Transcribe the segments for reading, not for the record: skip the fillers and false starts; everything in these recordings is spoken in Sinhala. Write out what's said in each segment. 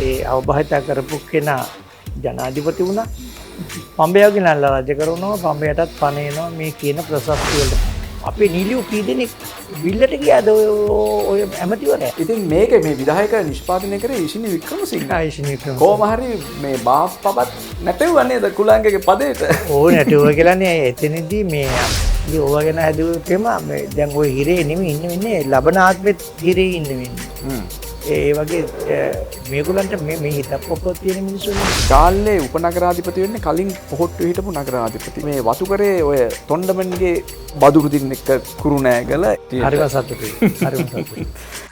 ඒ අවබෝධය කරපු කෙනා ජනාධිපති වුණා. පම්බයාගේ නල්ල රජ කරනවා පම්බයටත් පණේනවා මේ කියන ප්‍රශස්තිය වලට. අපේ නිලියු කී දෙනෙක් බිල්ලට ගියාද ඔය ඇමතිවරයා. ඉතින් මේක මේ විධායක නිෂ්පාදනය කරේ ඉෂිනි වික්‍රමසිංහ. ඉෂිනි වික්‍රමසිංහ. කොහොම හරි මේ බාප්පවත් නැටෙව්වා නේද කුලාංගගේ පදේට. ඕ නැටුවා කියලානේ එතනදී මේ ඕවා ගැන හැදුවෙම මේ දැන් ওই හිරේ නෙමෙයි ඉන්නේ ලබන ආත්මෙත් හිරේ ඉන්න වෙන්නේ. ඒ වගේ මේගොල්ලන්ට මේ හිතක් පොකොත් තියෙන මිනිස්සුනේ. ගාල්ලේ උපනගරාධිපති වෙන්නේ කලින් පොහොට්ටු හිටපු නගරාධිපති. මේ වතුකරේ ඔය තොණ්ඩමන්ගේ බදුරුදින් එක්ක කුරුණෑගල හරිම සතුටුයි. හරිම සතුටුයි.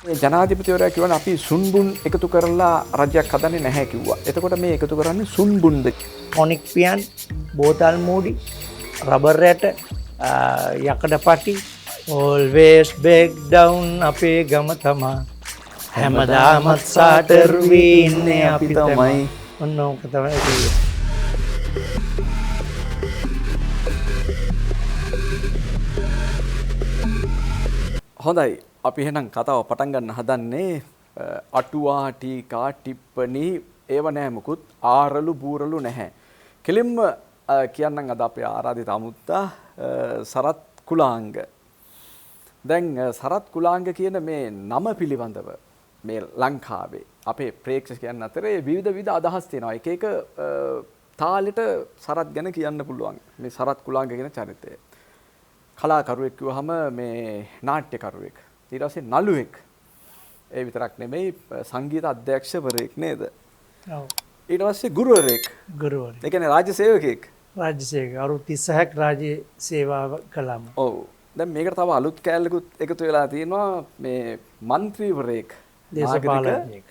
මේ ජනාධිපතිවරයා කියවනේ අපි සුන්බුන් එකතු කරලා රජයක් හදන්නේ නැහැ කිව්වා. එතකොට මේ එකතු කරන්නේ සුන්බුන්ද? ටොනික් පියන්, බෝතල් මූඩි, රබර් රැට, යකඩ පටි, always back down අපේ ගම තමා. හැමදාමත් සාටර් වී ඉන්නේ අපි තමයි. ඔන්න ඕක තමයි කියන්නේ. හොඳයි අපි එහෙනම් කතාව පටන් ගන්න හදන්නේ අටුවා ටීකා ටිප්පණි ඒව නෑ මුකුත් ආරලු බූරලු නැහැ. කෙලින්ම කියන්නම් අද අපේ ආරාධිත අමුත්තා සරත් කුලාංග. දැන් සරත් කුලාංග කියන මේ නම පිළිබඳව මේ ලංකාවේ අපේ ප්‍රේක්ෂකයන් අතරේ විවිධ අදහස් තියෙනවා. එක එක තාලෙට සරත් ගැන කියන්න පුළුවන්. මේ සරත් කුලාංග කියන චරිතය. කලාකරුවෙක් කිව්වහම මේ නාට්‍යකරුවෙක්. ඊට පස්සේ නළුවෙක්. ඒ විතරක් නෙමෙයි සංගීත අධ්‍යක්ෂකවරයෙක් නේද? ඔව්. ඊට පස්සේ ගුරුවරයෙක්. ගුරුවරයෙක්. ඒ කියන්නේ රාජ්‍ය සේවකයෙක්. රාජ්‍ය සේවක අවුරුදු 36ක් රාජ්‍ය සේවාව කළාම. ඔව්. දැන් මේකට තව අලුත් කෑල්ලකුත් එකතු වෙලා තියෙනවා මේ മന്ത്രിවරයෙක්. දේශපාලනඥයෙක්.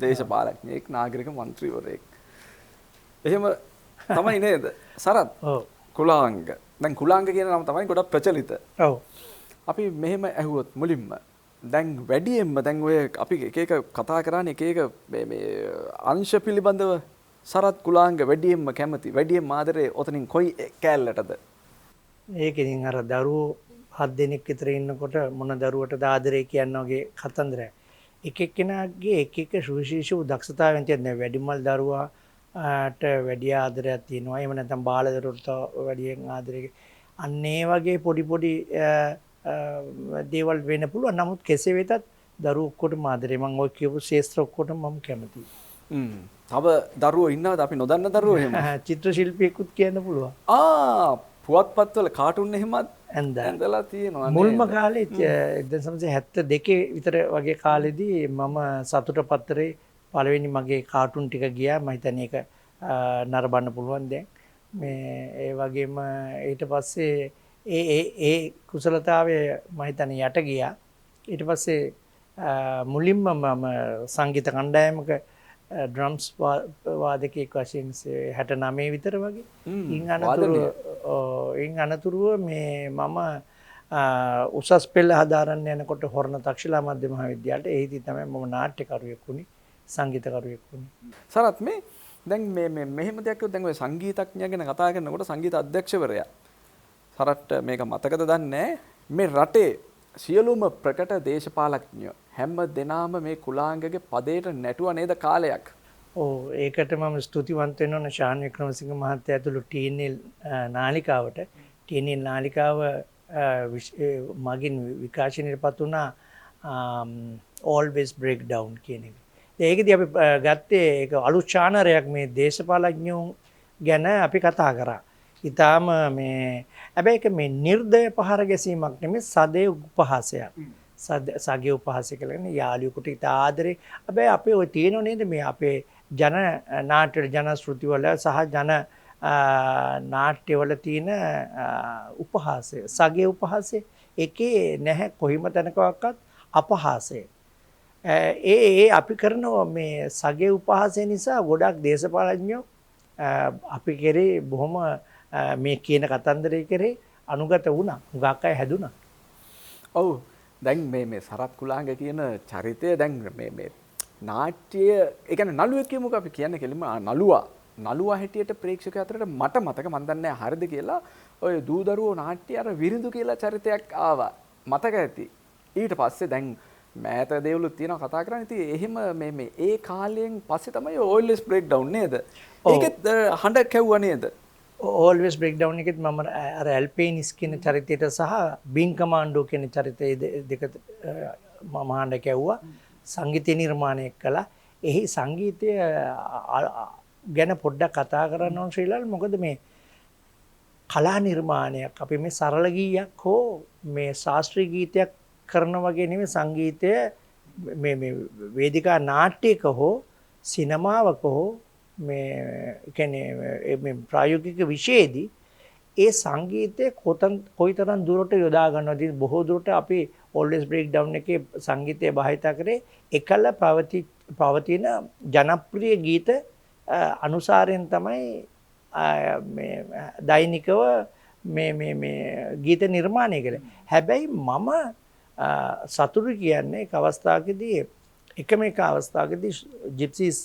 දේශපාලනඥයෙක් නාගරික മന്ത്രിවරයෙක්. එහෙම තමයි නේද? සරත්. ඔව්. කුලාංග. දැන් කුලාංග කියන නම තමයි ගොඩක් ප්‍රචලිත. ඔව්. අපි මෙහෙම ඇහුවොත් මුලින්ම දැන් වැඩියෙන්ම දැන් ඔය අපි එක එක කතා කරන්නේ එක එක මේ අංශ පිළිබඳව සරත් කුලාංග වැඩියෙන්ම කැමති වැඩියෙන්ම ආදරේ ඔතනින් කොයි කෑල්ලටද? ඒකෙන් අර දරුවෝ 7 දෙනෙක් විතර ඉන්නකොට මොන දරුවටද ආදරේ කියන වගේ කතන්දරයක්. එක එක්කෙනාගේ එක එක සුවිශේෂ දක්ෂතාවයන් තියෙනවා. වැඩිමල් දරුවාට වැඩි ආදරයක් තියෙනවා. එහෙම නැත්නම් බාල දරුවන්ට වැඩියෙන් ආදරයක්. අන්න ඒ වගේ පොඩි දේවල් වෙන්න පුළුවන්. නමුත් කෙසේ වෙතත් දරුවෝ ඔක්කොටම ආදරේ. මම ඔය කියපු ශාස්ත්‍ර ඔක්කොටම මම කැමතියි. තව දරුවෝ ඉන්නවද අපි නොදන්න දරුවෝ එහෙම? චිත්‍ර ශිල්පියෙකුත් කියන්න පුළුවන්. පුවත්පත්වල කාටුන් එහෙමත් ඇඳලා තියෙනවා. මුල්ම කාලේ 1972 විතර වගේ කාලෙදී මම සතුට පත්තරේ පළවෙනි මගේ කාටුන් ටික ගියා. මම හිතන්නේ ඒක නරඹන්න පුළුවන් දැන්. මේ ඒ වගේම ඊට පස්සේ ඒ කුසලතාවය මම හිතන්නේ යට ගියා. ඊට පස්සේ මුලින්ම මම සංගීත කණ්ඩායමක ඩ්‍රම්ස් වාදකයෙක් වශයෙන් 69 විතර වගේ. ඉන් අනතුරුව මේ මම උසස් පෙළ හදාරන්න යනකොට හොරණ තක්ෂිලා මධ්‍ය මහාවිද්‍යාලයට එහිදී තමයි මම නාට්‍යකරුවෙක් වුණේ, සංගීතකරුවෙක් වුණේ. සරත් මේ දැන් මේ මෙහෙම දෙයක් කිව්වොත් දැන් ඔය සංගීතඥයා ගැන කතා කරනකොට සංගීත අධ්‍යක්ෂකවරයා සරත් මේක මතකද දන්නේ මේ රටේ සියලුම ප්‍රකට දේශපාලඥයෝ හැම දෙනාම මේ කුලාංගගේ පදයට නැටුවා නේද කාලයක්? ඔව් ඒකට මම ස්තුතිවන්ත වෙන්න ඕන ශාන් වික්‍රමසිංහ මහත්තයා ඇතුළු TNL නාලිකාවට. TNL නාලිකාව මගින් විකාශනයටපත් වුණා always break down කියන එක. ඒකදී අපි ගත්තේ ඒක අලුත් ඡානරයක් මේ දේශපාලඥයෝ ගැන අපි කතා කරා. ඊටාම මේ හැබැයි ඒක මේ නිර්දය පහර ගැසීමක් නෙමෙයි සදේ උපහාසයක්. සගේ උපහාසය කියලා කියන්නේ යාළුවෙකුට ඉත ආදරේ. හැබැයි අපේ ඔය තියෙනව නේද මේ අපේ ජන නාට්‍ය ජන ශ්‍රුති වල සහ ජන නාට්‍යවල තියෙන උපහාසය සගේ උපහාසය එකේ නැහැ කොහිම තැනකවත් අපහාසය. ඒ අපි කරන මේ සගේ උපහාසය නිසා ගොඩක් දේශපාලඥයෝ අපි කෙරේ බොහොම මේ කියන කතන්දරේ කරේ අනුගත වුණා. හුඟක් අය හැදුනා. ඔව්. දැන් මේ සරත් කුලාංග කියන චරිතය දැන් මේ නාට්‍ය ඒ කියන්නේ නළුවෙක් කියමුකෝ අපි කියන්නේ කෙලින්ම නළුවා හැටියට ප්‍රේක්ෂකයා අතරට මට මතක මන් දන්නේ හරිද කියලා ඔය දූ දරුවෝ නාට්‍ය අර විරිඳු කියලා චරිතයක් ආවා. මතක ඇති. ඊට පස්සේ දැන් මෑත දේවලුත් තියෙනවා කතා කරන්නේ. ඉතින් එහෙම මේ ඒ කාලයෙන් පස්සේ තමයි always break down නේද? ඒකෙත් හඬ කැවුවා නේද? always breakdown එකෙත් මම අර ඇල්පේනිස් කියන චරිතයට සහ බින් කමාන්ඩෝ කියන චරිතය දෙක මම හඬ කැව්වා. සංගීතය නිර්මාණය කළා. එහි සංගීතය ගැන පොඩ්ඩක් කතා කරන්න ඕන ශ්‍රීලාල්. මොකද මේ කලා නිර්මාණයක් අපි මේ සරල ගීයක් හෝ මේ ශාස්ත්‍රීය ගීතයක් කරන වගේ නෙමෙයි සංගීතය මේ වේදිකා නාට්‍යයක හෝ සිනමාවක හෝ මේ කියන්නේ මේ ප්‍රායෝගික විෂයේදී ඒ සංගීතය කොයිතරම් දුරට යොදා ගන්නවද බොහෝ දුරට අපි always break down එකේ සංගීතය භාවිත කරේ එකල පවතින ජනප්‍රිය ගීත අනුසාරයෙන් තමයි මේ දෛනිකව මේ ගීත නිර්මාණය කළේ. හැබැයි මම සතුටු කියන්නේ එක් අවස්ථාවකදී එකම එක අවස්ථාවකදී ජිප්සීස්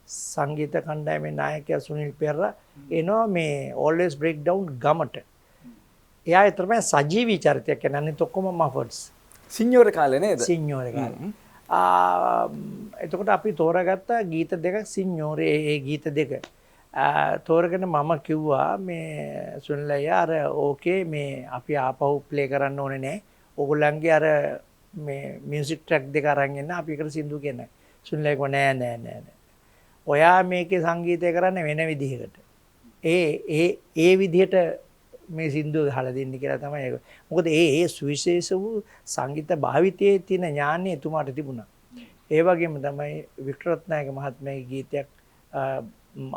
සංගීත කණ්ඩායමේ නායකයා සුනිල් පෙරේරා එනවා මේ always break down ගමට. එයා තමයි සජීවී චරිතයක් කියන්නේ අනිත් ඔක්කොම මෆර්ඩ්ස්. සිඤ්ඤෝර කාලේ නේද? සිඤ්ඤෝර කාලේ. එතකොට අපි තෝරාගත්ත ගීත දෙකක් සිඤ්ඤෝරේ ඒ ගීත දෙක. තෝරගෙන මම කිව්වා මේ සුනිල් අයියා අර ඕකේ මේ අපි ආපහු ප්ලේ කරන්න ඕනේ නෑ. ඕගොල්ලන්ගේ අර මේ මියුසික් ට්‍රැක් දෙක අරන් එන්න අපි එකට සින්දු කියන්නේ. සුනිල් අයියා නෑ. ඔයා මේකේ සංගීතය කරන්න වෙන විදිහකට. ඒ විදිහට මේ සින්දුව ගහලා දෙන්න කියලා තමයි ඒක. මොකද ඒ සුවිශේෂ වූ සංගීත භාවිතයේ තියෙන ඥානය එතුමාට තිබුණා. ඒ වගේම තමයි වික්ටරත්නායක මහත්මයාගේ ගීතයක්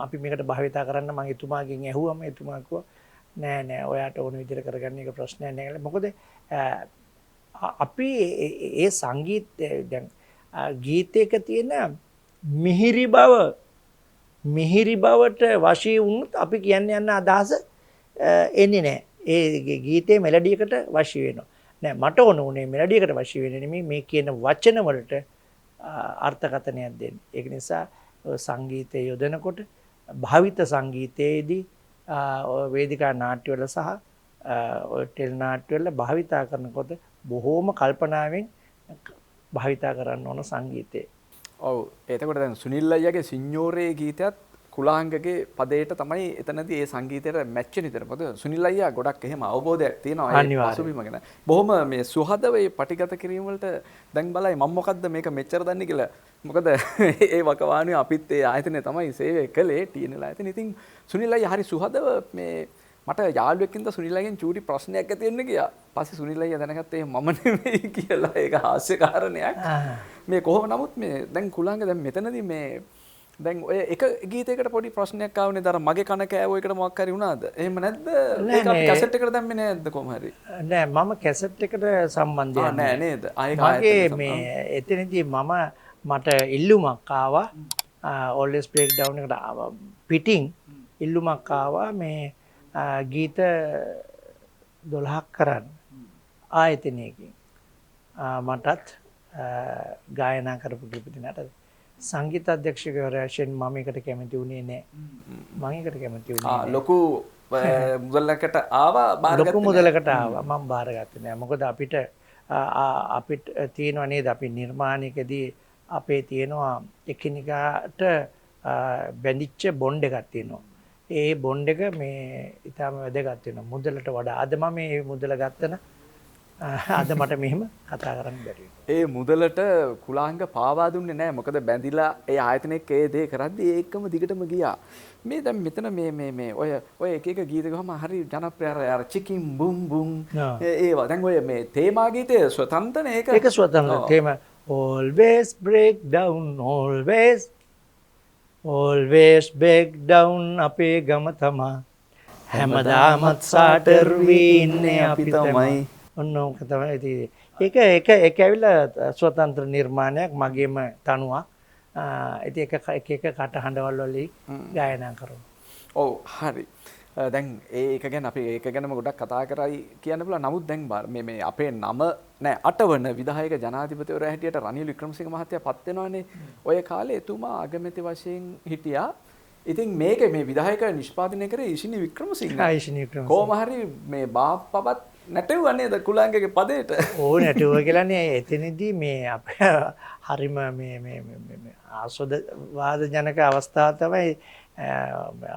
අපි මේකට භාවිතා කරන්න මම එතුමාගෙන් ඇහුවම එතුමා කිව්වා නෑ ඔයාට ඕන විදිහට කරගන්න එක ප්‍රශ්නයක් නෑ කියලා. මොකද අපි ඒ සංගීතය දැන් ගීතයක තියෙන මිහිරි බවට වශී වුණොත් අපි කියන්න යන අදහස එන්නේ නැහැ. ඒ ගීතේ මෙලඩියකට වශී වෙනවා. නෑ මට ඕන උනේ මෙලඩියකට වශී වෙන්නේ නෙමෙයි මේ කියන වචන වලට අර්ථකථනයක් දෙන්න. ඒක නිසා සංගීතය යොදනකොට භාවිත සංගීතයේදී වේදිකා නාට්‍යවල සහ ටෙල් නාට්‍යවල භාවිතා කරනකොට බොහෝම කල්පනාවෙන් භාවිතා කරන්න ඕන සංගීතය. ඔව් එතකොට දැන් සුනිල් අයියාගේ සිඤ්ඤෝරේ ගීතයත් කුලාංගගේ පදයට තමයි එතනදී ඒ සංගීතයට මැච් වෙන විතර. මොකද සුනිල් අයියා ගොඩක් එහෙම අවබෝධයක් තියෙනවා ඒ පසුබිම ගැන. බොහොම මේ සුහදව ඒ පටිගත කිරීම වලට දැන් බලයි මම මොකද්ද මේක මෙච්චර දන්නේ කියලා. මොකද ඒ වකවානුවේ අපිත් ඒ ආයතනය තමයි සේවය කළේ TNL ආයතනය. ඉතින් සුනිල් අයියා හරි සුහදව මේ මට යාළුවෙක්ින්ද සුනිල් අයියගෙන් චූටි ප්‍රශ්නයක් ඇති වෙන්න ගියා. පස්සේ සුනිල් අයියා දැනගත්තා මම නෙමෙයි කියලා. ඒක හාස්‍ය කාරණයක්. මේ කොහොම නමුත් මේ දැන් කුලාංග දැන් මෙතනදී මේ දැන් ඔය එක ගීතයකට පොඩි ප්‍රශ්නයක් ආවනේ දර මගේ කන කෑවෝ එකට මොකක් හරි වුණාද? එහෙම නැද්ද? ඒක අපි කැසට් එකට දැම්මේ නැද්ද කොහොම හරි? නෑ මම කැසට් එකට සම්බන්ධයක් නෑ නේද? මගේ මේ එතනදී මට ඉල්ලුමක් ආවා always break down එකට ආවා පිටින් ඉල්ලුමක් ආවා මේ ගීත 12ක් කරන්න ආයතනයකින් මටත් ගායනා කරපු ගීතනට සංගීත අධ්‍යක්ෂකවරයා වශයෙන් මම ඒකට කැමති වුණේ නැහැ. මම ඒකට කැමති වුණේ නැහැ. ලොකු මුදලකට ආවා බාරගත්තා. ලොකු මුදලකට ආවා මම බාරගත්තේ නැහැ. මොකද අපිට තියෙනවා නේද අපි නිර්මාණයකදී අපේ තියෙනවා එකිනෙකාට බැඳිච්ච බොන්ඩ් එකක් තියෙනවා. ඒ බොන්ඩ් එක මේ ඊටම වැදගත් වෙනවා මුදලට වඩා. අද මම මේ මුදල ගත්තන අද මට මෙහෙම කතා කරන්න බැරි වෙනවා. ඒ මුදලට කුලාංග පාවා දුන්නේ නැහැ. මොකද බැඳිලා ඒ ආයතනයක ඒ දේ කරද්දී ඒකම දිගටම ගියා. මේ දැන් මෙතන මේ ඔය එක එක ගීත ගහම හරි ජනප්‍රිය අර චිකින් බුම් බුම් ඒවා. දැන් ඔය මේ තේමා ගීතය ස්වතන්ත්‍රනේ ඒක. ඒක ස්වතන්ත්‍ර තේමා always break down always break down අපේ ගම තමා හැමදාමත් සාටර් වී ඉන්නේ අපි තමයි. ඔන්න ඕක තමයි ඉතින් ඒක ඇවිල්ලා ස්වතන්ත්‍ර නිර්මාණයක් මගේම තනුවක්. ඉතින් එක කටහඬවල වලින් ගායනා කරනවා. ඔව් හරි. දැන් ඒක ගැන අපි ඒක ගැනම ගොඩක් කතා කරයි කියන්න පුළුවන්. නමුත් දැන් මේ අපේ නම නෑ 8 වන විධායක ජනාධිපතිවරයා හැටියට රනිල් වික්‍රමසිංහ මහත්තයා පත් වෙනවානේ. ඔය කාලේ එතුමා අගමැති වශයෙන් හිටියා. ඉතින් මේක මේ විධායක නිෂ්පාදනය කරේ ඉෂිනි වික්‍රමසිංහ. ඉෂිනි වික්‍රමසිංහ. කොහොම හරි මේ බාප්පවත් නැටෙව්වා නේද කුලාංගගේ පදේට? ඕ නැටුව කියලානේ එතනදී මේ අප හරිම මේ ආස්වාද ජනක අවස්ථාව තමයි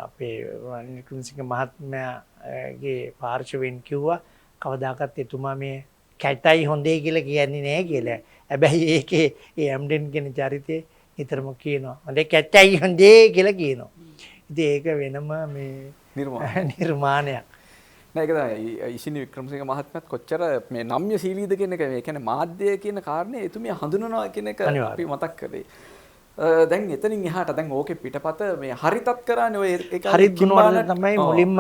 අපේ රනිල් වික්‍රමසිංහ මහත්මයාගේ පාර්ශවයෙන් කිව්වා කවදාකවත් එතුමා මේ කැටයි හොඳේ කියලා කියන්නේ නැහැ කියලා. හැබැයි ඒකේ ඒ ඇම්ඩන් කියන චරිතේ නිතරම කියනවා හොඳේ කැටයි හොඳේ කියලා කියනවා. ඉතින් ඒක වෙනම මේ නිර්මාණයක්. නෑ ඒක තමයි ඉසිනි වික්‍රමසිංහ මහත්මයාත් කොච්චර මේ නම්‍යශීලීද කියන එක ඒ කියන්නේ මාධ්‍ය කියන කාරණේ එතුමිය හඳුනනවා කියන එක අපි මතක් කරේ. දැන් එතනින් එහාට දැන් ඕකේ පිටපත මේ හරිතත් කරානේ ඔය ඒක හරිත් ගුණවර්ධන තමයි මුලින්ම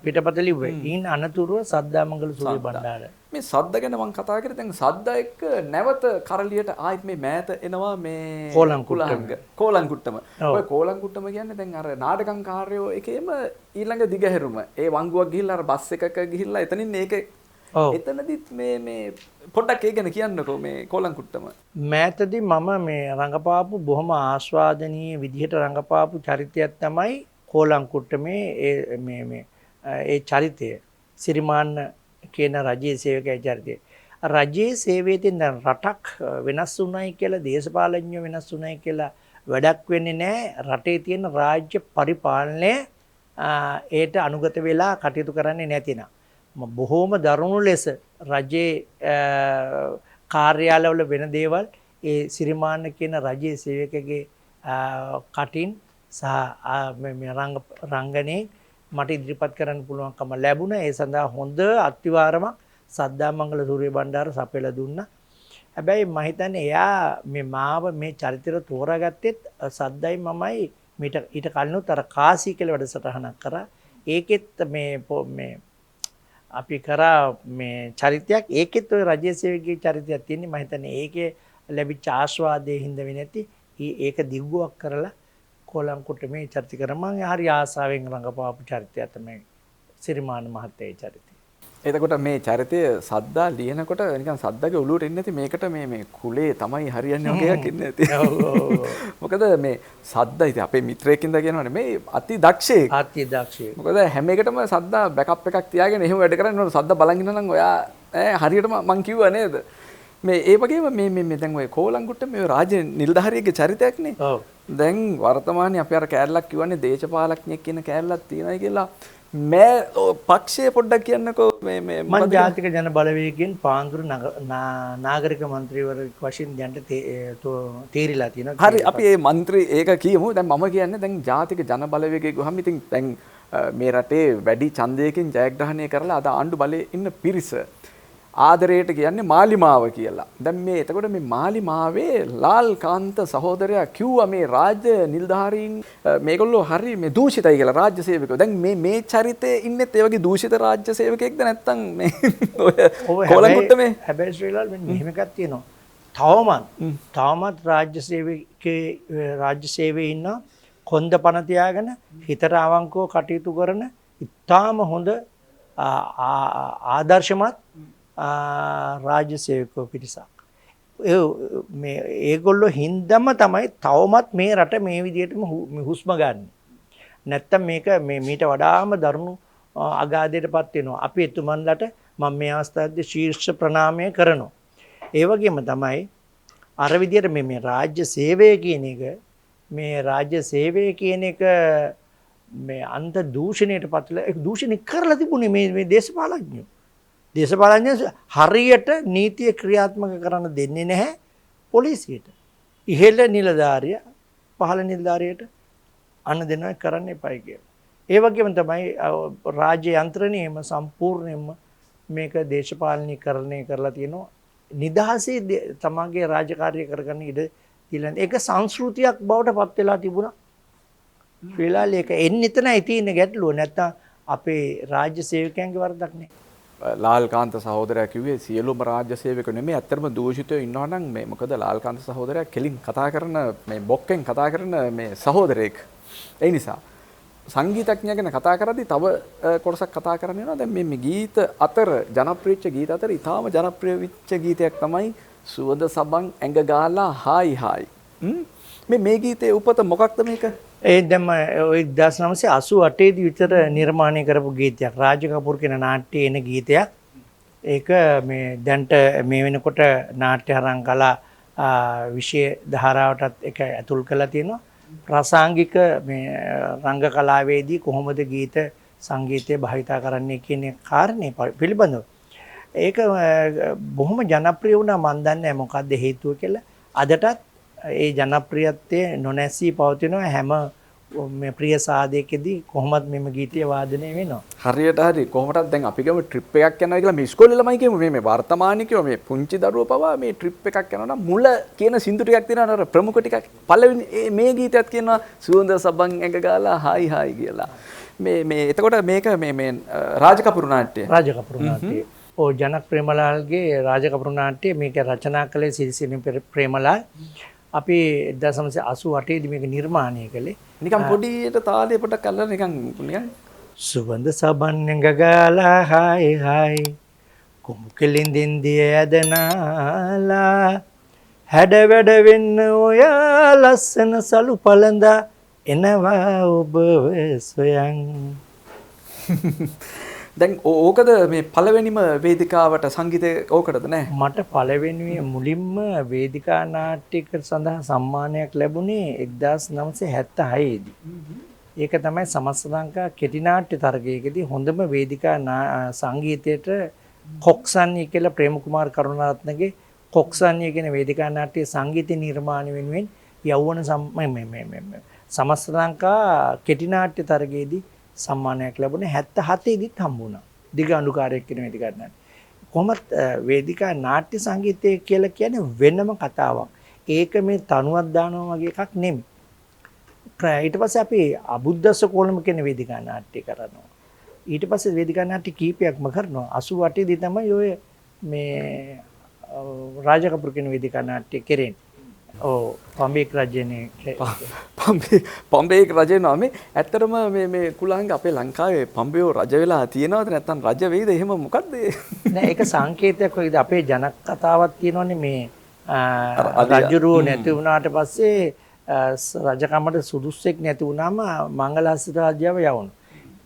පිටපත ලිව්වේ. ඊන් අනතුරුව සද්දාමංගල සූර්ය බණ්ඩාර. මේ සද්ද ගැන මම කතා කරේ දැන් සද්ද එක්ක නැවත කරලියට ආයිත් මේ මෑත එනවා මේ කෝලංකුට්ටම. ඔය කෝලංකුට්ටම කියන්නේ දැන් අර නාටකංකාරයෝ එකේම ඊළඟ දිගහැරුම. ඒ වංගුවක් ගිහිල්ලා අර බස් එකක ගිහිල්ලා එතනින් ඒකේ එතනදිත් මේ පොඩ්ඩක් ඒ ගැන කියන්නකෝ මේ කෝලංකුට්ටම. මෑතදී මම මේ රංගපාපු බොහොම ආස්වාදනීය විදිහට රංගපාපු චරිතයක් තමයි කෝලංකුට්ටමේ ඒ චරිතය. සිරිමාන්න කියන රජයේ සේවකයා චරිතය. රජයේ සේවයේදී දැන් රටක් වෙනස් වුණයි කියලා දේශපාලඥයෝ වෙනස් වුණයි කියලා වැඩක් වෙන්නේ නැහැ. රටේ තියෙන රාජ්‍ය පරිපාලනය ඒට අනුගත වෙලා කටයුතු කරන්නේ නැතිනම්. බොහෝම දරුණු ලෙස රජයේ කාර්යාලවල වෙන දේවල් ඒ සිරිමාන්න කියන රජයේ සේවකගේ කටින් සහ රංගනයේ මට ඉදිරිපත් කරන්න පුළුවන්කම ලැබුණා. ඒ සඳහා හොඳ අත්විවරමක් සද්දාමංගල සූර්ය බණ්ඩාර සපයලා දුන්නා. හැබැයි මම හිතන්නේ එයා මාව මේ චරිතය තෝරාගත්තෙත් සද්දයි මමයි ඊට කලිනුත් අර කාසී කියලා වැඩසටහනක් කරා. ඒකෙත් මේ අපි කරා මේ චරිතයක් ඒකෙත් ඔය රජයේ සේවකගේ චරිතයක් තියෙන්නේ. මම හිතන්නේ ඒකේ ලැබිච්ච ආස්වාදයේ හින්දා වෙන්නේ නැති ඒක දිග්ගුවක් කරලා කෝලංකුට්ටමේ චරිත කර මම හරි ආසාවෙන් රඟපාපු චරිතය තමයි සිරිමාන මහත්තයාගේ චරිතය. එතකොට මේ චරිතය සද්දා ලියනකොට නිකන් සද්දාගේ ඔළුවට එන්නේ නැති මේකට මේ කුලේ තමයි හරියන්නේ වගේ එකක් එන්නේ නැති. මොකද මේ සද්දා ඉතින් අපේ මිත්‍රයෙක්ින්ද කියනවනේ මේ අති දක්ෂයෙක්. අති දක්ෂයෙක්. මොකද හැම එකටම සද්දා බෑකප් එකක් තියාගෙන එහෙම වැඩ කරන්නේ නෝ සද්දා බලන් ඉන්න නම් ඔයා හරියටම මං කිව්වා නේද? මේ ඒ වගේම මේ දැන් ඔය කෝලංකුට්ටම මේ රාජ්‍ය නිලධාරියෙක්ගේ චරිතයක්නේ. ඔව්. දැන් වර්තමානයේ අපි අර කෑල්ලක් කියවන්නේ දේශපාලඥයෙක් කියන කෑල්ලක් තියෙනයි කියලා මේ පක්ෂය පොඩ්ඩක් කියන්නකෝ මේ මම ජාතික ජන බලවේගයෙන් පාන්දුරු නාගරික මන්ත්‍රීවරයෙක් වශයෙන් දැන් තේරිලා තියෙනවා. හරි අපි මේ മന്ത്രി ඒක කියමු. දැන් මම කියන්නේ දැන් ජාතික ජන බලවේගය ගොහම ඉතින් දැන් මේ රටේ වැඩි ඡන්දයකින් ජයග්‍රහණය කරලා අද ආණ්ඩු බලයේ ඉන්න පිරිස ආදරයට කියන්නේ මාලිමාව කියලා. දැන් මේ එතකොට මේ මාලිමාවේ ලාල්කාන්ත සහෝදරයා කිව්වා මේ රාජ්‍ය නිලධාරීන් මේගොල්ලෝ හරි මේ දූෂිතයි කියලා රාජ්‍ය සේවකයෝ. දැන් මේ චරිතේ ඉන්නෙත් ඒ වගේ දූෂිත රාජ්‍ය සේවකයෙක්ද නැත්නම් මේ ඔය කෝලංකුට්ටමේ හැබැයි ශ්‍රීලාල් මෙහෙම එකක් තියෙනවා. තවමත් රාජ්‍ය සේවයේ ඉන්න කොන්ද පණ තියාගෙන හිතට අවංකව කටයුතු කරන ඉතාම හොඳ ආදර්ශමත් රාජ්‍ය සේවකයෝ පිරිසක්. ඒගොල්ලෝ හින්දම තමයි තවමත් මේ රට මේ විදිහටම හුස්ම ගන්න. නැත්තම් මේක මීට වඩාම දරුණු අගාධයටපත් වෙනවා. අපි එතුමන්ලට මම මේ අවස්ථාවේදී ශීර්ෂ ප්‍රණාමය කරනවා. ඒ වගේම තමයි අර විදිහට මේ රාජ්‍ය සේවය කියන එක මේ අන්ත දූෂණයට පත්ලා ඒක දූෂණය කරලා තිබුණේ මේ දේශපාලඥයෝ. දේශපාලඥයෝ හරියට නීතිය ක්‍රියාත්මක කරන්න දෙන්නේ නැහැ පොලිසියට. ඉහළ නිලධාරියා පහළ නිලධාරියට අන්න දෙනවා කරන්න එපයි කියලා. ඒ වගේම තමයි රාජ්‍ය යන්ත්‍රණයම සම්පූර්ණයෙන්ම මේක දේශපාලනීකරණය කරලා තියෙනවා. නිදහසේ තමගේ රාජකාරිය කරගන්න ඉඩ දීලා ඒක සංස්කෘතියක් බවට පත් වෙලා තිබුණා. ශ්‍රීලාල් ඒක එන්න එතනයි තියෙන ගැටලුව. නැත්තම් අපේ රාජ්‍ය සේවකයන්ගේ වරදක් නෙවෙයි. ලාල්කාන්ත සහෝදරයා කිව්වේ සියලුම රාජ්‍ය සේවකයෝ නෙමෙයි ඇත්තටම දූෂිතයෝ ඉන්නවා නම් මේ මොකද ලාල්කාන්ත සහෝදරයා කෙලින් කතා කරන මේ බොක්කෙන් කතා කරන මේ සහෝදරයෙක්. ඒ නිසා සංගීතඥයා ගැන කතා කරද්දී තව කොටසක් කතා කරන්න වෙනවා. දැන් මේ ගීත අතර ජනප්‍රියච්ච ගීත අතර ඊටාම ජනප්‍රිය වෙච්ච ගීතයක් තමයි සුවඳ සබන් ඇඟ ගාලා හායි හායි. මේ ගීතේ උපත මොකක්ද මේක? ඒ දැන් 1988 දී විතර නිර්මාණය කරපු ගීතයක්. රාජ කපූර් කියන නාට්‍යයේ එන ගීතයක්. ඒක මේ දැන්ට මේ වෙනකොට නාට්‍ය අරන් කලා විෂය ධාරාවටත් එක ඇතුල් කරලා තියෙනවා. ප්‍රාසංගික මේ රංග කලාවේදී කොහොමද ගීත සංගීතය භාවිතා කරන්නේ කියන කාරණේ පිළිබඳව. ඒක බොහොම ජනප්‍රිය වුණා. මන් දන්නේ මොකක්ද හේතුව කියලා. අදටත් ඒ ජනප්‍රියත්වය නොනැසී පවතිනවා. හැම මේ ප්‍රිය සාදයකදී කොහොමත් මෙම ගීතය වාදනය වෙනවා. හරියට හරි. කොහොමදත් දැන් අපි ගම ට්‍රිප් එකක් යනවා කියලා මේ ඉස්කෝලේ ළමයි කියමු මේ වර්තමානිකයෝ මේ පුංචි දරුවෝ පවා මේ ට්‍රිප් එකක් යනවා නම් මුල කියන සින්දු ටිකක් තියෙනවා අර ප්‍රමුඛ ටිකක්. පළවෙනි මේ ගීතයත් කියනවා සුවඳ සබන් ඇඟ ගාලා හායි හායි කියලා. මේ එතකොට මේක මේ රාජකපුරු නාට්‍ය. රාජකපුරු නාට්‍ය. ඔව් ජනක ප්‍රේමලාල්ගේ රාජකපුරු නාට්‍ය මේක රචනා කළේ සිරිසිරි ප්‍රේමලාල්. අපි 1988 දී මේක නිර්මාණය කළේ. නිකන් පොඩියට තාලේ පොඩක් අල්ලලා නිකන් සුවඳ සබන් ඇඟ ගාලා හායි හායි කුම්කලින්දින් දිය ඇදනාලා හැඩ වැඩ වෙන්න ඔයා ලස්සන සලු පළඳා එනවා ඔබව සොයන්. දැන් ඕකද මේ පළවෙනිම වේදිකාවට සංගීතය ඕකටද නෑ? මට පළවෙනි මුලින්ම වේදිකා නාට්‍යයක සඳහා සම්මානයක් ලැබුණේ 1976 දී. ඒක තමයි සමස්ත ලංකා කෙටි නාට්‍ය තරගයකදී හොඳම වේදිකා සංගීතයට කොක්සන්නිය කියලා ප්‍රේම කුමාර කරුණාරත්නගේ කොක්සන්නිය කියන වේදිකා නාට්‍ය සංගීත නිර්මාණය වෙනුවෙන් යෞවන සමස්ත ලංකා කෙටි නාට්‍ය තරගයේදී සම්මානයක් ලැබුණේ 77 දිත් හම්බුණා. දිග අඬුකාරයෙක් කියන වේදිකා නාට්‍ය. කොහොමත් වේදිකා නාට්‍ය සංගීතය කියලා කියන්නේ වෙනම කතාවක්. ඒක මේ තනුවක් දානවා වගේ එකක් නෙමෙයි. ඊට පස්සේ අපි අබුද්දස්ස කොළඹ කියන වේදිකා නාට්‍ය කරනවා. ඊට පස්සේ වේදිකා නාට්‍ය කීපයක්ම කරනවා. 88 දී තමයි ඔය මේ රාජකපුර කියන වේදිකා නාට්‍ය කෙරෙන්නේ. ඔව් පම්බේක රජනේ පම්බේක රජේ නම ඇත්තටම මේ කුලංග අපේ ලංකාවේ පම්බේෝ රජ වෙලා තියෙනවද නැත්නම් රජ වෙයිද එහෙම මොකද්ද? නෑ ඒක සංකේතයක් වගේද අපේ ජනක කතාවක් තියෙනවනේ මේ රජුරුව නැති වුණාට පස්සේ රජකමට සුදුස්සෙක් නැති වුණාම මංගලහස්ත රාජ්‍යව යවුණා.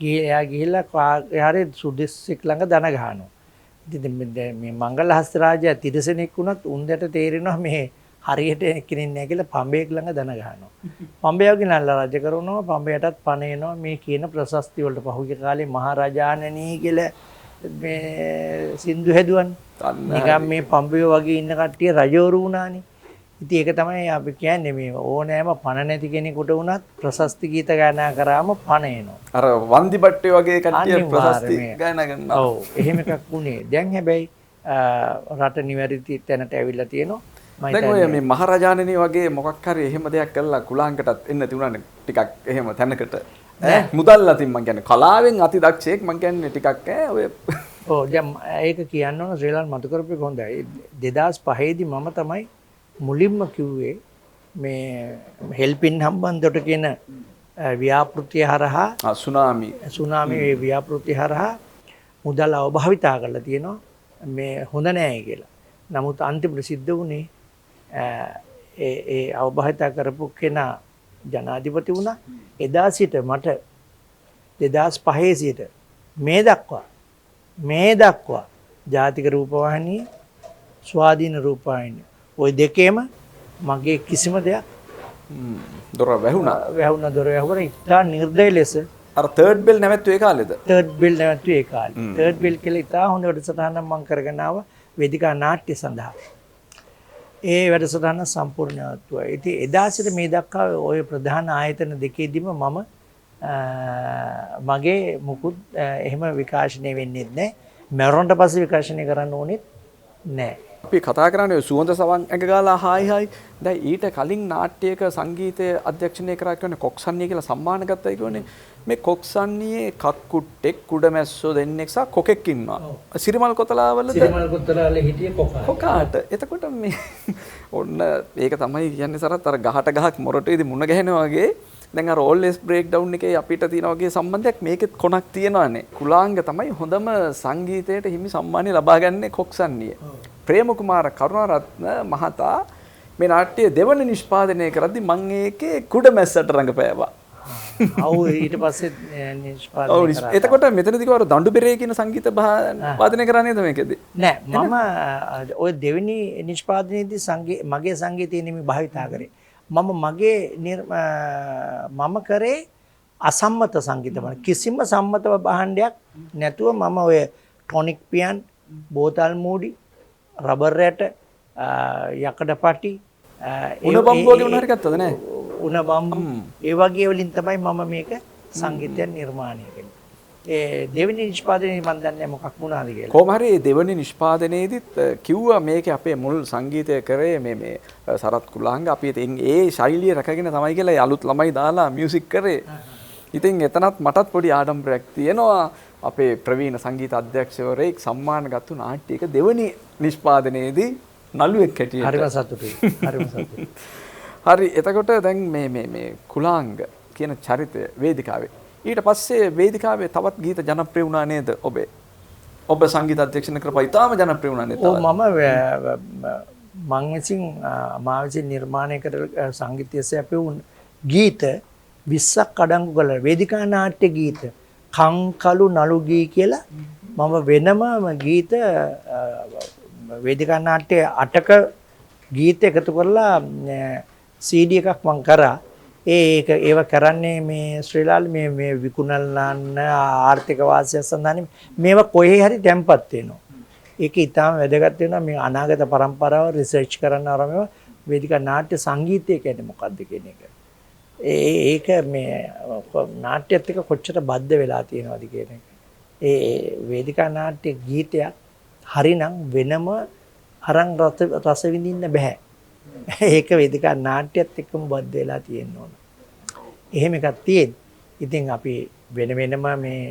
එයා ගිහිල්ලා එහාරේ සුදුස්සෙක් ළඟ දන ගහනවා. ඉතින් මේ මංගලහස්ත රාජ්‍යය තිරසනෙක් වුණත් උන්දට තේරෙනවා මේ හරියට කෙනෙක් නැහැ කියලා පම්බේක ළඟ දන ගහනවා. පම්බේවගේ නල්ලා රජ කරනවා. පම්බේටත් පණ එනවා මේ කියන ප්‍රශස්ති වලට. පහුගිය කාලේ මහරජාණනී කියලා මේ සින්දු හැදුවන්නේ. නිකම් මේ පම්බේ වගේ ඉන්න කට්ටිය රජවරු වුණානේ. ඉතින් ඒක තමයි අපි කියන්නේ මේ ඕනෑම පණ නැති කෙනෙකුට වුණත් ප්‍රශස්ති ගීත ගායනා කරාම පණ එනවා. අර වන්දිබට්ටේ වගේ කට්ටිය ප්‍රශස්ති ගායනා කරනවා. ඔව් එහෙම එකක් වුණේ. දැන් හැබැයි රට නිවැරදි තැනට ඇවිල්ලා තියෙනවා. දැන් ඔය මේ මහරජාණනී වගේ මොකක් හරි එහෙම දෙයක් කළා කුලාංකටත් එන්න තිබුණානේ ටිකක් එහෙම තැනකට මුදල් අතින් මං කියන්නේ කලාවෙන් අති දක්ෂයෙක් මං කියන්නේ ටිකක් ඔය ඔව් දැන් ඒක කියන්න ඕන ශ්‍රී ලංකාව මතු කරපු එක හොඳයි 2005 දී මම තමයි මුලින්ම කිව්වේ මේ හෙල්පින් හම්බන්තොට කියන ව්‍යාපෘතිය හරහා සුනාමි ව්‍යාපෘතිය හරහා මුදල් අවභාවිතා කරලා තියෙනවා මේ හොඳ නෑ කියලා. නමුත් අන්තිමට සිද්ධ වුණේ ඒ අවබෝධය කරපු කෙනා ජනාධිපති වුණා. එදා සිට මට 2005 සිට මේ දක්වා ජාතික රූපවාහිනිය ස්වාධීන රූපවාහිනිය ওই දෙකේම මගේ කිසිම දෙයක් දොර වැහුණා. දොර වැහුණා. ඉතා නිර්දය ලෙස අර තර්ඩ් බෙල් නැවැත්තුවේ ඒ කාලේද? තර්ඩ් බෙල් නැවැත්තුවේ ඒ කාලේ. තර්ඩ් බෙල් කියලා ඉතා හොඳ වැඩසටහනක් මම කරගෙන ආවා වේදිකා නාට්‍ය සඳහා. ඒ වැඩසටහන සම්පූර්ණවත්වයි. ඉතින් එදා සිට මේ දක්වා ওই ප්‍රධාන ආයතන දෙකේදීම මම මගේ මුකුත් එහෙම විකාශනය වෙන්නේ නැහැ. මරණට පස්සේ විකාශනය කරන්න ඕනෙත් නැහැ. අපි කතා කරන්නේ සුවඳ සවන් ඇඟ ගාලා හායි හායි. දැන් ඊට කලින් නාට්‍යයක සංගීතය අධ්‍යක්ෂණය කරා කියන්නේ කොක්සන්නිය කියලා සම්මාන ගත්තා කියන්නේ මේ කොක්සන්නියේ කක්කුට්ටෙක් කුඩමැස්සෝ දෙන්නෙක් සහ කොකෙක් ඉන්නවා. සිරිමල් කොතලාවලද හිටියේ කොකාට. එතකොට මේ ඔන්න ඒක තමයි කියන්නේ සරත් අර ගහට ගහක් මොරටුවේදී මුණ ගැහෙනවා වගේ දැන් අර ඕල්වෙස් බ්‍රේක් ඩවුන් එකේ අපිට තියෙන වගේ සම්බන්ධයක් මේකෙත් කොනක් තියෙනවානේ. කුලාංග තමයි හොඳම සංගීතයට හිමි සම්මානය ලබා ගන්නේ කොක්සන්නිය. ප්‍රේම කුමාර කරුණාරත්න මහතා මේ නාට්‍ය දෙවන නිෂ්පාදනය කරද්දී මම ඒකේ කුඩමැස්සට රඟපෑවා. ඔව් ඊට පස්සේ නිෂ්පාදනය කරා. එතකොට මෙතනදී කවර දඬු බෙරේ කියන සංගීත වාදනය කරා නේද මේකෙදී? නෑ මම ඔය දෙවෙනි නිෂ්පාදනයේදී මගේ සංගීතය නෙමෙයි භාවිතා කරේ. මම කරේ අසම්මත සංගීත බලන කිසිම සම්මත භාණ්ඩයක් නැතුව මම ඔය ටොනික් පියන් බෝතල් මූඩි රබර් රැට යකඩ පටි උණ බම්බු වගේ උණ හරි ගත්තද නෑ උණ බම්බු ඒ වගේ වලින් තමයි මම මේක සංගීතය නිර්මාණය කළේ. ඒ දෙවෙනි නිෂ්පාදනයේ මම දන්නේ මොකක් වුණාද කියලා. කොහොම හරි දෙවෙනි නිෂ්පාදනයේදීත් කිව්වා මේකේ අපේ මුල් සංගීතය කරේ මේ සරත් කුලාංග අපි ඉතින් ඒ ශෛලිය රැකගෙන තමයි කියලා අලුත් ළමයි දාලා මියුසික් කරේ. ඉතින් එතනත් මටත් පොඩි ආඩම්බරයක් තියෙනවා. අපේ ප්‍රවීණ සංගීත අධ්‍යක්ෂවරයෙක් සම්මාන ගත්තු නාට්‍යයක දෙවෙනි නිෂ්පාදනයේදී නළුවෙක් හැටියට. හරිම සතුටුයි. හරිම සතුටුයි. හරි එතකොට දැන් මේ කුලාංග කියන චරිතය වේදිකාවේ ඊට පස්සේ වේදිකාවේ තවත් ගීත ජනප්‍රිය වුණා නේද ඔබේ? ඔබ සංගීත අධ්‍යක්ෂණය කරපුවා ඉතාම ජනප්‍රිය වුණා නේද? ඔව් මා විසින් නිර්මාණය කර සංගීතය සැපයුණු ගීත 20ක් අඩංගු කළා. වේදිකා නාට්‍ය ගීත කංකලු නළු ගී කියලා මම වෙනම ගීත වේදිකා නාට්‍ය 8ක ගීත එකතු කරලා CD එකක් මම කරා. ඒව කරන්නේ මේ ශ්‍රී ලාල් මේ විකුණල්ලාන්න ආර්ථික වාසිය සඳහා මේවා කොහේ හරි තැම්පත් වෙනවා. ඒක ඊටාම වැදගත් වෙනවා මේ අනාගත පරම්පරාව රිසර්ච් කරන්න ආරම්භව වේදිකා නාට්‍ය සංගීතය කියන්නේ මොකක්ද කියන එක. ඒක මේ නාට්‍යත් එක්ක කොච්චර බද්ධ වෙලා තියෙනවද කියන එක. ඒ වේදිකා නාට්‍ය ගීතයක් හරිනම් වෙනම අරන් රස විඳින්න බෑ. ඒක වේදිකා නාට්‍යත් එක්කම බද්ධ වෙලා තියෙන්න ඕන. එහෙම එකක් තියෙන. ඉතින් අපි වෙන වෙනම මේ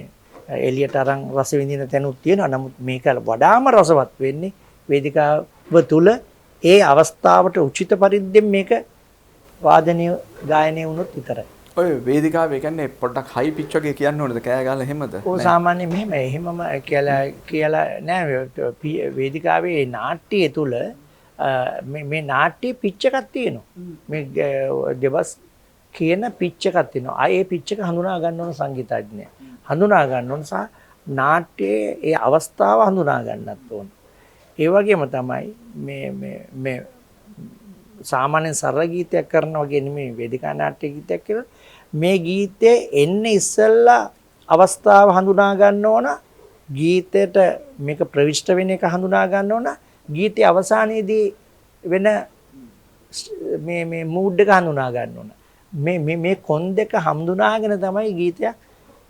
එළියට අරන් රස විඳින තැනුත් තියෙනවා. නමුත් මේක වඩාම රසවත් වෙන්නේ වේදිකාව තුල ඒ අවස්ථාවට උචිත පරිද්දෙන් මේක වාදනය ගායනය වුණොත් විතරයි. ඔය වේදිකාවේ කියන්නේ පොඩ්ඩක් හයි පිච් වගේ කියන්න ඕනද? කෑ ගහලා එහෙමද? ඔව් සාමාන්‍යයෙන් එහෙමම කියලා නෑ වේදිකාවේ නාට්‍යය තුල මේ නාට්‍ය පිච් එකක් තියෙනවා. මේ දෙබස් කියන පිච් එකක් තියෙනවා. ඒ පිච් එක හඳුනා ගන්න ඕන සංගීතඥයා. හඳුනා ගන්න ඕන සහ නාට්‍යයේ ඒ අවස්ථාව හඳුනා ගන්නත් ඕන. ඒ වගේම තමයි මේ සාමාන්‍ය සරල ගීතයක් කරන වගේ නෙමෙයි වේදිකා නාට්‍ය ගීතයක් කියලා. මේ ගීතේ එන්නේ ඉස්සෙල්ලා අවස්ථාව හඳුනා ගන්න ඕන. ගීතයට මේක ප්‍රවිෂ්ඨ වෙන එක හඳුනා ගන්න ඕන. ගීතයේ අවසානයේදී වෙන මේ මූඩ් එක හඳුනා ගන්න ඕන. මේ කොන් දෙක හඳුනාගෙන තමයි ගීතයක්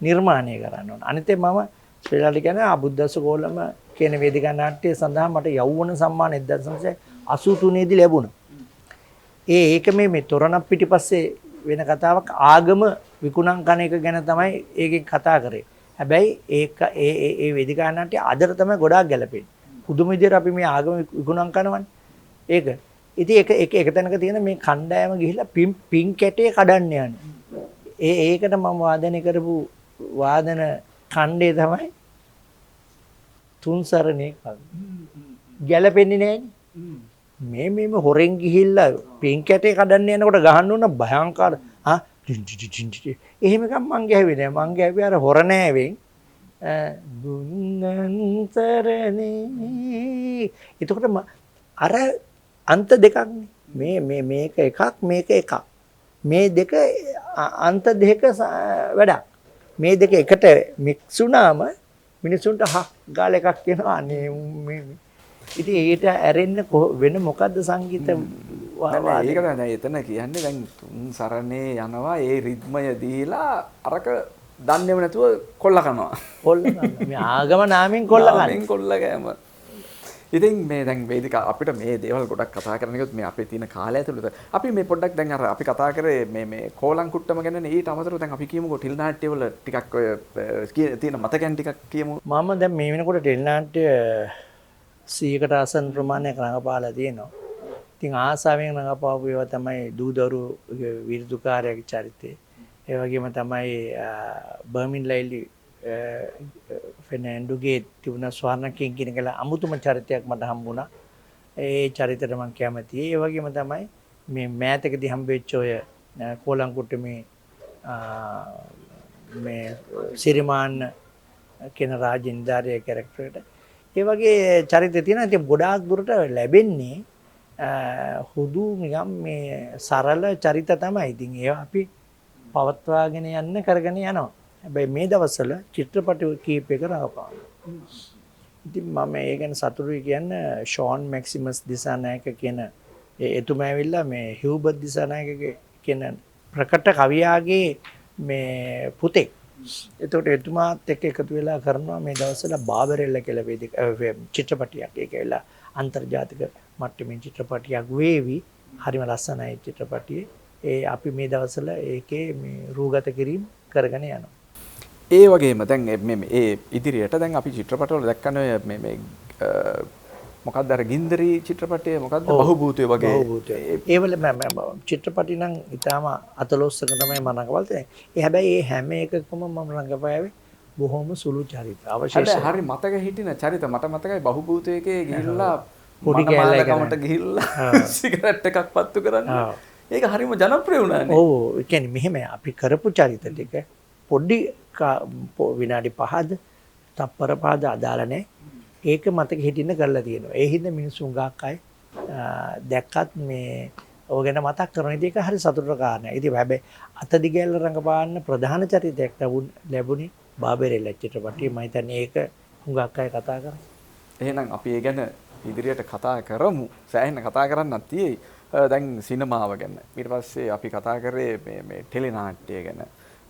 නිර්මාණය කරන්න ඕන. අනිත් මම ශ්‍රී ලාල් කියන්නේ අබුද්දස්ස කෝලම කියන වේදිකා නාට්‍ය සඳහා මට යෞවන සම්මාන 1983 දී ලැබුණා. ඒක මේ තොරණක් පිටිපස්සේ වෙන කතාවක් ආගම විකුණන් කන එක ගැන තමයි ඒකෙන් කතා කරේ. හැබැයි ඒක ඒ වේදිකා නාට්‍ය අදට තමයි ගොඩාක් ගැලපෙන්නේ. පුදුම විදියට අපි මේ ආගම විකුණන් කරනවනේ. ඒක. ඉතින් ඒක තැනක තියෙන මේ කණ්ඩායම ගිහිල්ලා පින් කැටේ කඩන්න යන්නේ. ඒකට මම වාදනය කරපු වාදන ඛණ්ඩේ තමයි තුන්සරණේ ගැලපෙන්නේ නෑනේ. මේ හොරෙන් ගිහිල්ලා පින් කැටේ කඩන්න යනකොට ගහන්න උන භයංකාර එහෙම එකක් මං ගැහුවේ නෑ. මං ගැහුවේ අර හොර නෑවෙන් දුන්නන්තරනේ. එතකොට අර අන්ත දෙකක් මේක එකක් මේක එකක්. මේ දෙක අන්ත දෙක වැඩක්. මේ දෙක එකට මික්ස් වුණාම මිනිසුන්ට ගාල එකක් කියනවා අනේ ඉතින් ඒකට ඇරෙන්න වෙන මොකද්ද සංගීත වාදනය? ඒක තමයි එතන කියන්නේ දැන් තුන් සරණේ යනවා ඒ රිද්මය දීලා අරක දන්නේම නැතුව කොල්ල කනවා. මේ ආගම නාමයෙන් කොල්ල කනවා. නාමයෙන් කොල්ල කෑම. ඉතින් මේ දැන් වේදිකා අපිට මේ දේවල් ගොඩක් කතා කරන්න ගියොත් මේ අපේ තියෙන කාලය ඇතුළත අපි මේ පොඩ්ඩක් දැන් අර අපි කතා කරේ මේ කෝලං කුට්ටම ගැන ඊට අමතරව දැන් අපි කියමුකෝ ටිල් නාට්‍ය වල ටිකක් ඔය තියෙන මතකයන් ටිකක් කියමු. මම දැන් මේ වෙනකොට ටිල් නාට්‍ය 100කට ආසන්න ප්‍රමාණයක් රඟපාලා තියෙනවා. ඉතින් ආසාවෙන් රඟපාපු ඒවා තමයි දූදරු විරුදුකාරයාගේ චරිතය. ඒ වගේම තමයි බර්මින් ලයිලි ෆෙනෑන්ඩුගේ තිබුණ ස්වර්ණකින් කියන කල අමුතුම චරිතයක් මට හම්බුණා. ඒ චරිතයට මම කැමතියි. ඒ වගේම තමයි මේ මෑතකදී හම්බෙච්ච ඔය කෝලංකුට්ටමේ මේ සිරිමාන්න කියන රාජින්දාරය කැරක්ටරට ඒ වගේ චරිත තියෙනවා. ඉතින් ගොඩාක් දුරට ලැබෙන්නේ හුදු නිකම් මේ සරල චරිත තමයි. ඉතින් ඒවා අපි පවත්වාගෙන යන්න කරගෙන යනවා. හැබැයි මේ දවස්වල චිත්‍රපට කීපයක රඟපානවා. ඉතින් මම ඒ ගැන සතුටුයි කියන්නේ ෂෝන් මැක්සිමස් දිසානායක කියන එතුමා ඇවිල්ලා මේ හියුබර්ට් දිසානායක කියන ප්‍රකට කවියාගේ මේ පුතෙක්. එතකොට එතුමාත් එක්ක එකතු වෙලා කරනවා මේ දවස්වල බාබරෙල්ල කියලා චිත්‍රපටියක්. ඒක ඇවිල්ලා අන්තර්ජාතික මට්ටමින් චිත්‍රපටියක් වේවි. හරිම ලස්සනයි චිත්‍රපටියේ. ඒ අපි මේ දවස්වල ඒකේ මේ රූගත කිරීම කරගෙන යනවා. ඒ වගේම දැන් ඒ ඉදිරියට දැන් අපි චිත්‍රපටවල දැක්කනේ මේ මොකක්ද අර ගින්දරි චිත්‍රපටයේ මොකක්ද බහුභූතය වගේ ඒවල චිත්‍රපටි නම් ඊටාම අතලොස්සක තමයි මම රඟපල් තියෙන්නේ. ඒ හැබැයි ඒ හැම එකකම මම රඟපාවේ බොහොම සුළු චරිත. අවශේෂ හරි මතක හිටින චරිත මට මතකයි බහුභූතයකේ ගිහිල්ලා පොඩි කැලේකට ගිහිල්ලා සිගරට් එකක් පත්තු කරන්නේ. ඒක හරිම ජනප්‍රිය වුණානේ. ඔව් ඒ කියන්නේ මෙහෙම අපි කරපු චරිත ටික පොඩි විනාඩි 5ද තප්පර 5ද අදාළ නැහැ. ඒක මතක හිටින්න කරලා තියෙනවා. ඒ හින්දා මිනිස්සු ගාක් අය දැක්කත් මේ ඔය ගැන මතක් කරන ඉතින් ඒක හරි සතුටට කාරණා. ඉතින් හැබැයි අත දිගැල්ල රඟපාන්න ප්‍රධාන චරිතයක් ලැබුණේ බාබරෙල්ල චිත්‍රපටියේ. මම හිතන්නේ ඒක හුඟක් අය කතා කරා. එහෙනම් අපි ඒ ගැන ඉදිරියට කතා කරමු. සෑහෙන කතා කරන්නත් තියෙයි. දැන් සිනමාව ගැන. ඊට පස්සේ අපි කතා කරේ මේ ටෙලි නාට්‍ය ගැන.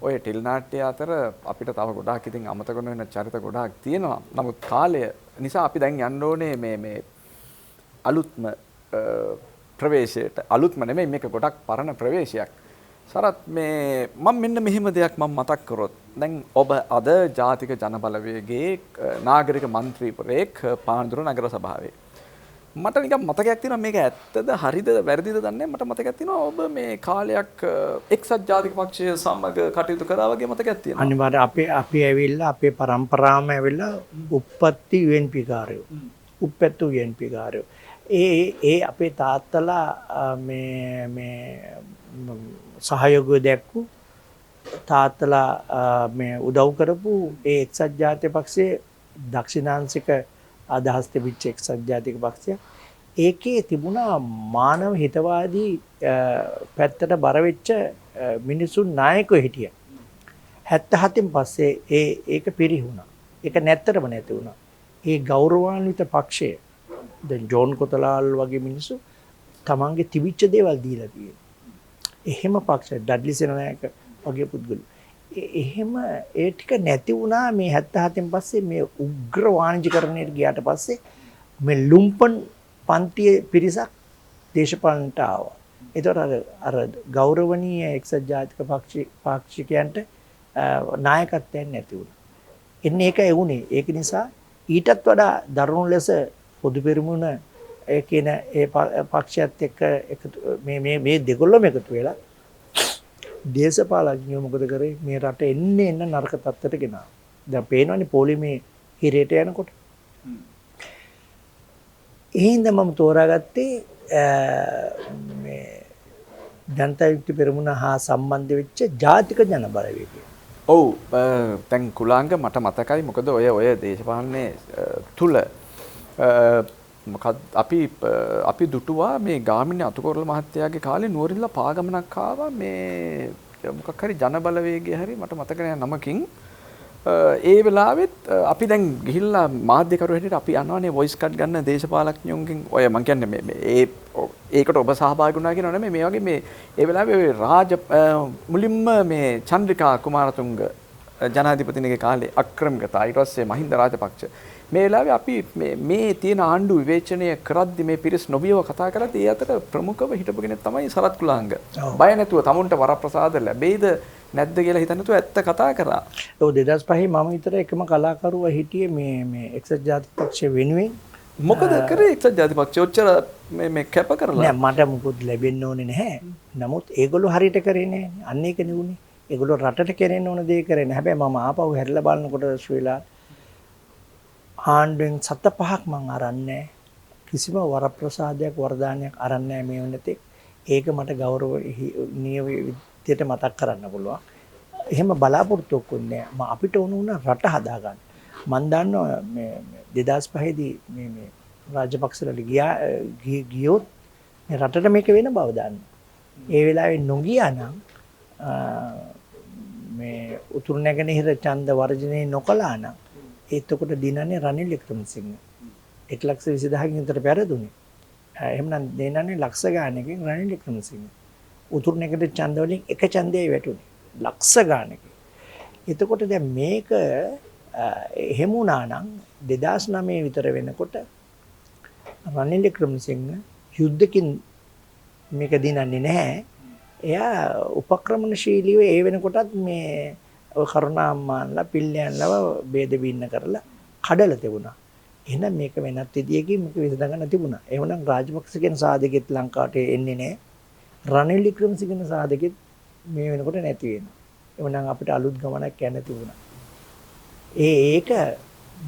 ඔය ටෙලි නාට්‍ය අතර අපිට තව ගොඩාක් ඉතින් අමතක වෙන චරිත ගොඩාක් තියෙනවා. නමුත් කාලය නිසා අපි දැන් යන්න ඕනේ මේ අලුත්ම ප්‍රවේශයට. අලුත්ම නෙමෙයි මේක ගොඩක් පරණ ප්‍රවේශයක්. සරත් මේ මම මෙන්න මෙහෙම දෙයක් මම මතක් කරොත් දැන් ඔබ අද ජාතික ජනබලවේගයේ නාගරික මන්ත්‍රීවරයෙක් පානදුර නගර සභාවේ. මට නිකන් මතකයක් තියෙනවා මේක ඇත්තද හරිද වැරදිද දන්නේ මට මතකයක් තියෙනවා ඔබ මේ කාලයක් එක්සත් ජාතික පක්ෂය සමග කටයුතු කරා වගේ මතකයක් තියෙනවා. අනිවාර්යයෙන් අපි ඇවිල්ලා අපේ પરම්පරාවම ඇවිල්ලා උප්පත්ති UNP කාර්යෝ. උප්පැත්තු UNP කාර්යෝ. ඒ අපේ තාත්තලා මේ සහයෝගය දැක්වු තාත්තලා මේ උදව් කරපු ඒ එක්සත් ජාතික පක්ෂයේ දක්ෂිණාංශික අදහස් තිබිච්ච එක්සත් ජාතික පක්ෂය. ඒකේ තිබුණා මානව හිතවාදී පැත්තට බර වෙච්ච මිනිසුන් නායකයෝ හිටියා. 77න් පස්සේ ඒක පිරිහුණා. ඒක නැත්තරම නැති වුණා. ඒ ගෞරවාන්විත පක්ෂය දැන් ජෝන් කොතලාල් වගේ මිනිස්සු තමන්ගේ තිබිච්ච දේවල් දීලා තියෙනවා. එහෙම පක්ෂ ඩඩ්ලි සේනානායක වගේ පුද්ගලයෝ. එහෙම ඒ ටික නැති වුණා මේ 77න් පස්සේ මේ උග්‍ර වාණිජකරණයට ගියාට පස්සේ මේ ලුම්පන් පන්තියේ පිරිසක් දේශපාලනට ආවා. ඒතර අර ගෞරවනීය එක්සත් ජාතික පාක්ෂිකයන්ට නායකත්වයක් නැති වුණා. එන්නේ ඒකයි වුණේ. ඒක නිසා ඊටත් වඩා දරුණු ලෙස පොදු පෙරමුණ ඒ කියන ඒ පක්ෂයත් එක්ක මේ දෙකොල්ලම එකතු වෙලා දේශපාලඥයෝ මොකද කරේ මේ රට එන්න නරක තත්ත්වයට ගෙනාවා. දැන් පේනවනේ පොලිමේ හිරේට යනකොට. එහෙනම් මම තෝරාගත්තේ මේ ජනතා විමුක්ති පෙරමුණ හා සම්බන්ධ වෙච්ච ජාතික ජන බලවේගය. ඔව් දැන් කුලාංග මට මතකයි මොකද ඔය දේශපාලනේ තුල මොකද අපි දුටුවා මේ ගාමිණී අතුකොරළ මහත්තයාගේ කාලේ නුවරින්ලා පාගමනක් ආවා මේ මොකක් හරි ජන බලවේගය හරි මට මතක නෑ නමකින් ඒ වෙලාවෙත් අපි දැන් ගිහිල්ලා මාධ්‍යකරු හැටියට අපි යනවානේ වොයිස් කට් ගන්න දේශපාලඥයන්ගෙන් ඔය මං කියන්නේ මේ ඒකට ඔබ සහභාගී වුණා කියනවා නෙමෙයි මේ වගේ මේ ඒ වෙලාවේ මුලින්ම මේ චන්ද්‍රිකා කුමාරතුංග ජනාධිපතිනිගේ කාලේ අක්‍රමිකතා ඊට පස්සේ මහින්ද රාජපක්ෂ මේ වෙලාවේ අපි මේ තියෙන ආණ්ඩු විවේචනය කරද්දි මේ පිරිස් නොබියව කතා කරද්දී ඒ අතර ප්‍රමුඛව හිටපු කෙනෙක් තමයි සරත් කුලාංග. බය නැතුව තමුන්ට වරප්‍රසාද ලැබෙයිද නැද්ද කියලා හිතන්න නැතුව ඇත්ත කතා කරා. ඔව් 2005 මම විතර එකම කලාකරුවා හිටියේ මේ එක්සත් ජාතික පක්ෂය වෙනුවෙන්. මොකද කරේ එක්සත් ජාතික පක්ෂය ඔච්චර මේ කැප කරලා? නෑ මට මුකුත් ලැබෙන්න ඕනේ නැහැ. නමුත් ඒගොල්ලෝ හරියට කරේ නෑ. අන්න ඒක නෙවුනේ. ඒගොල්ලෝ රටට කරෙන්න ඕන දේ කරේ නෑ. හැබැයි මම ආපහු හැරිලා බලනකොට ශ්‍රී ලාංකික ආණ්ඩුවෙන් 7-5ක් මං අරන්නේ කිසිම වරප්‍රසාදයක් වරදානයක් අරන්නේ මේ වෙනතේ ඒක මට ගෞරවනීය විදියට මතක් කරන්න පුළුවන්. එහෙම බලාපොරොත්තුවක් නෑ. අපිට ඕන වුණා රට හදාගන්න. මම දන්නවා මේ 2005 දී මේ රාජපක්ෂලට ගියොත් මේ රටට මේක වෙන බව දන්න. ඒ වෙලාවේ නොගියා නම් මේ උතුරු නැගෙනහිර ඡන්ද වර්ජනය නොකළා නම් එතකොට දිනන්නේ රනිල් වික්‍රමසිංහ 1,20,000කින් විතර පෙරදුනේ. එහෙමනම් දිනන්නේ ලක්ෂ ගාණකින් රනිල් වික්‍රමසිංහ. උතුරු නැගෙනහිර ඡන්ද වලින් එක ඡන්දයයි වැටුනේ. ලක්ෂ ගාණකින්. එතකොට දැන් මේක එහෙම වුණා නම් 2009 විතර වෙනකොට රනිල් වික්‍රමසිංහ යුද්ධකින් මේක දිනන්නේ නැහැ. එයා උපක්‍රමණශීලීව ඒ වෙනකොටත් මේ කරුණාම්මාන්ලා පිල්ලයන්ලව ભેද බින්න කරලා කඩලා තිබුණා. එහෙනම් මේක වෙනත් විදියකින් මේක විසඳගන්න තිබුණා. එහෙනම් රාජපක්ෂ කියන සාධකෙත් ලංකාවට එන්නේ නැහැ. රනිල් වික්‍රමසිංහ කියන සාධකෙත් මේ වෙනකොට නැති වෙනවා. එහෙනම් අපිට අලුත් ගමනක් යන්න තිබුණා. ඒක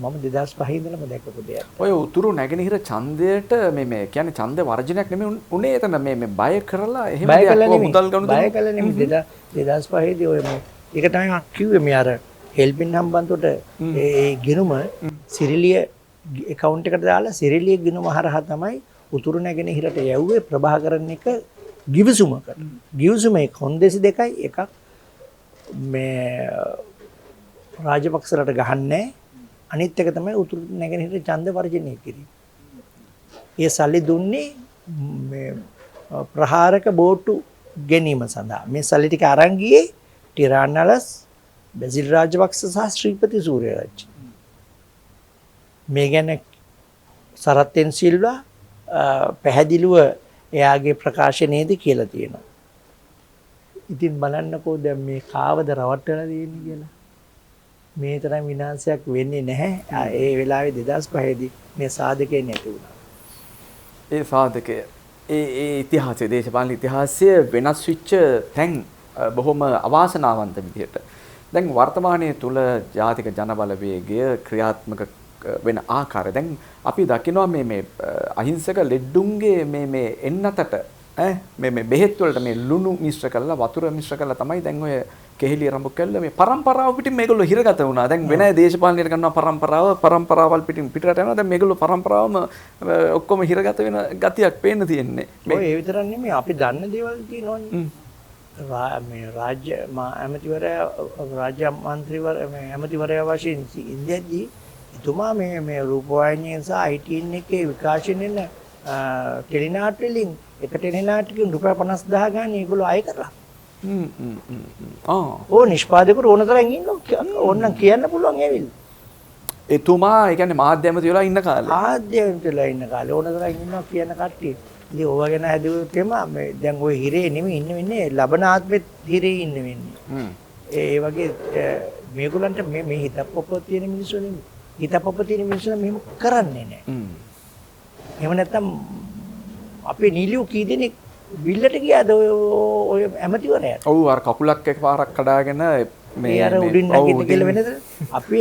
මම 2005 ඉඳලම දැකපු දෙයක්. ඔය උතුරු නැගෙනහිර ඡන්දයට මේ කියන්නේ ඡන්ද වර්ජනයක් නෙමෙයි උනේ එතන මේ බය කරලා එහෙම දෙයක් මුදල් ගන්න බය කළා නෙමෙයි 2005 දී ඔය ඒක තමයි මම කිව්වේ මේ අර හෙල්පින් හම්බන්තොට ඒ ගිනුම සිරිලිය account එකට දාලා සිරිලිය ගිනුම හරහා තමයි උතුරු නැගෙනහිරට යවුවේ ප්‍රභාකරන් එක ගිවිසුමකට. ගිවිසුමේ කොන්දේසි දෙකයි එකක් මේ රාජපක්ෂලට ගහන්නේ අනිත් එක තමයි උතුරු නැගෙනහිර ඡන්ද වර්ජනය කිරීම. ඒ සල්ලි දුන්නේ මේ ප්‍රහාරක බෝට්ටු ගැනීම සඳහා. මේ සල්ලි ටික අරන් ගියේ ටිරාන්නලස්, බැසිල් රාජපක්ෂ සහ ශ්‍රීපති සූර්යරාජ්‍ය. මේ ගැන සරත්ෙන් සිල්වා පැහැදිලිව එයාගේ ප්‍රකාශනයේදී කියලා තියෙනවා. ඉතින් බලන්නකෝ දැන් මේ කාවද රවට්ටලා තියෙන්නේ කියලා. මේ තරම් විනාශයක් වෙන්නේ නැහැ. ඒ වෙලාවේ 2005 දී මේ සාධකේ නැති වුණා. ඒ සාධකය ඒ ඉතිහාසයේ දේශපාලන ඉතිහාසය වෙනස් වෙච්ච තැන් බොහොම අවාසනාවන්ත විදිහට. දැන් වර්තමානයේ තුල ජාතික ජනබලවේගය ක්‍රියාත්මක වෙන ආකාරය දැන් අපි දකිනවා මේ අහිංසක ලෙඩ්ඩුන්ගේ මේ එන්නතට මේ බෙහෙත් වලට මේ ලුණු මිශ්‍ර කරලා වතුර මිශ්‍ර කරලා තමයි දැන් ඔය කෙහෙලිය රඹ කැල්ල මේ පරම්පරාව පිටින් මේගොල්ලෝ හිරගත වුණා. දැන් වෙන දේශපාලනයට කරනවා පරම්පරාවල් පිටින් පිටරට යනවා. දැන් මේගොල්ලෝ පරම්පරාවම ඔක්කොම හිරගත වෙන ගතියක් පේන්න තියෙන්නේ. ඔය ඒ විතරක් නෙමෙයි අපි දන්න දේවල් තියෙනවනේ. මේ රාජ්‍ය ඇමතිවරයා රාජ්‍ය මන්ත්‍රීවරයා මේ ඇමතිවරයා වශයෙන් ඉඳියදී එතුමා මේ රූපවාහිනියෙන් සහ ITN එකේ විකාශනයෙන් ටෙලිනාට්‍ය වලින් එක ටෙලිනාට්‍යකින් රුපියල් 50000 ගන්න ඒගොල්ලෝ අය කරලා. ඕ නිෂ්පාදකවරු ඕන තරම් ඉන්නවා. ඕනනම් කියන්න පුළුවන් ඇවිල්ලා. එතුමා ඒ කියන්නේ මාධ්‍ය ඇමති වෙලා ඉන්න කාලේ. මාධ්‍ය ඇමති වෙලා ඉන්න කාලේ ඕන තරම් ඉන්නවා කියන කට්ටිය. ඉතින් ඕවා ගැන හැදුවොත් එම මේ දැන් ওই හිරේ නෙමෙයි ඉන්න වෙන්නේ ලබන ආත්මෙත් හිරේ ඉන්න වෙන්නේ. ඒ වගේ මේගොල්ලන්ට මේ හිතපොප තියෙන මිනිස්සු නෙමෙයි. හිතපොප තියෙන මිනිස්සු මෙහෙම කරන්නේ නැහැ. එහෙම නැත්තම් අපේ නීලියෝ කී දෙනෙක් බිල්ලට ගියාද ඔය ඇමතිවරයාට? ඔව් අර කකුලක් එකපාරක් කඩාගෙන මේ අර උඩින් නැගිට කියලා වෙනද? අපි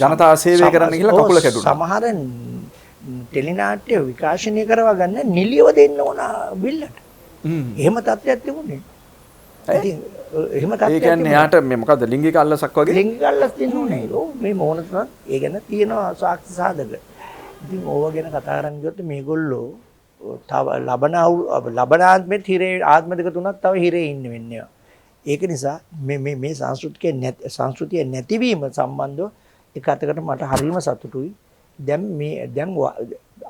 ජනතා සේවය කරන්න ගිහලා කකුල කැඩුනා. සමහර ටෙලිනාට්‍ය විකාශනය කරවා ගන්න නිලියව දෙන්න ඕන බිල්ලට. එහෙම තත්ත්වයක් තිබුණේ. ඉතින් එහෙම තත්ත්වයක්. ඒ කියන්නේ යාට මේ මොකද්ද ලිංගික අල්ලසක් වගේ? ලිංගික අල්ලස් තියුනේ. ඔව් මේ මොනතරම් ඒ ගැන තියෙනවා සාක්ෂි සාධක. ඉතින් ඕවා ගැන කතා කරන් ගියොත් මේගොල්ලෝ තව ලබන ආත්මෙත් හිරේ ආත්ම දෙක තුනක් තව හිරේ ඉන්න වෙන්නේ. ඒක නිසා මේ සංස්කෘතිය නැතිවීම සම්බන්ධව එක අතකට මට හරිම සතුටුයි. දැන්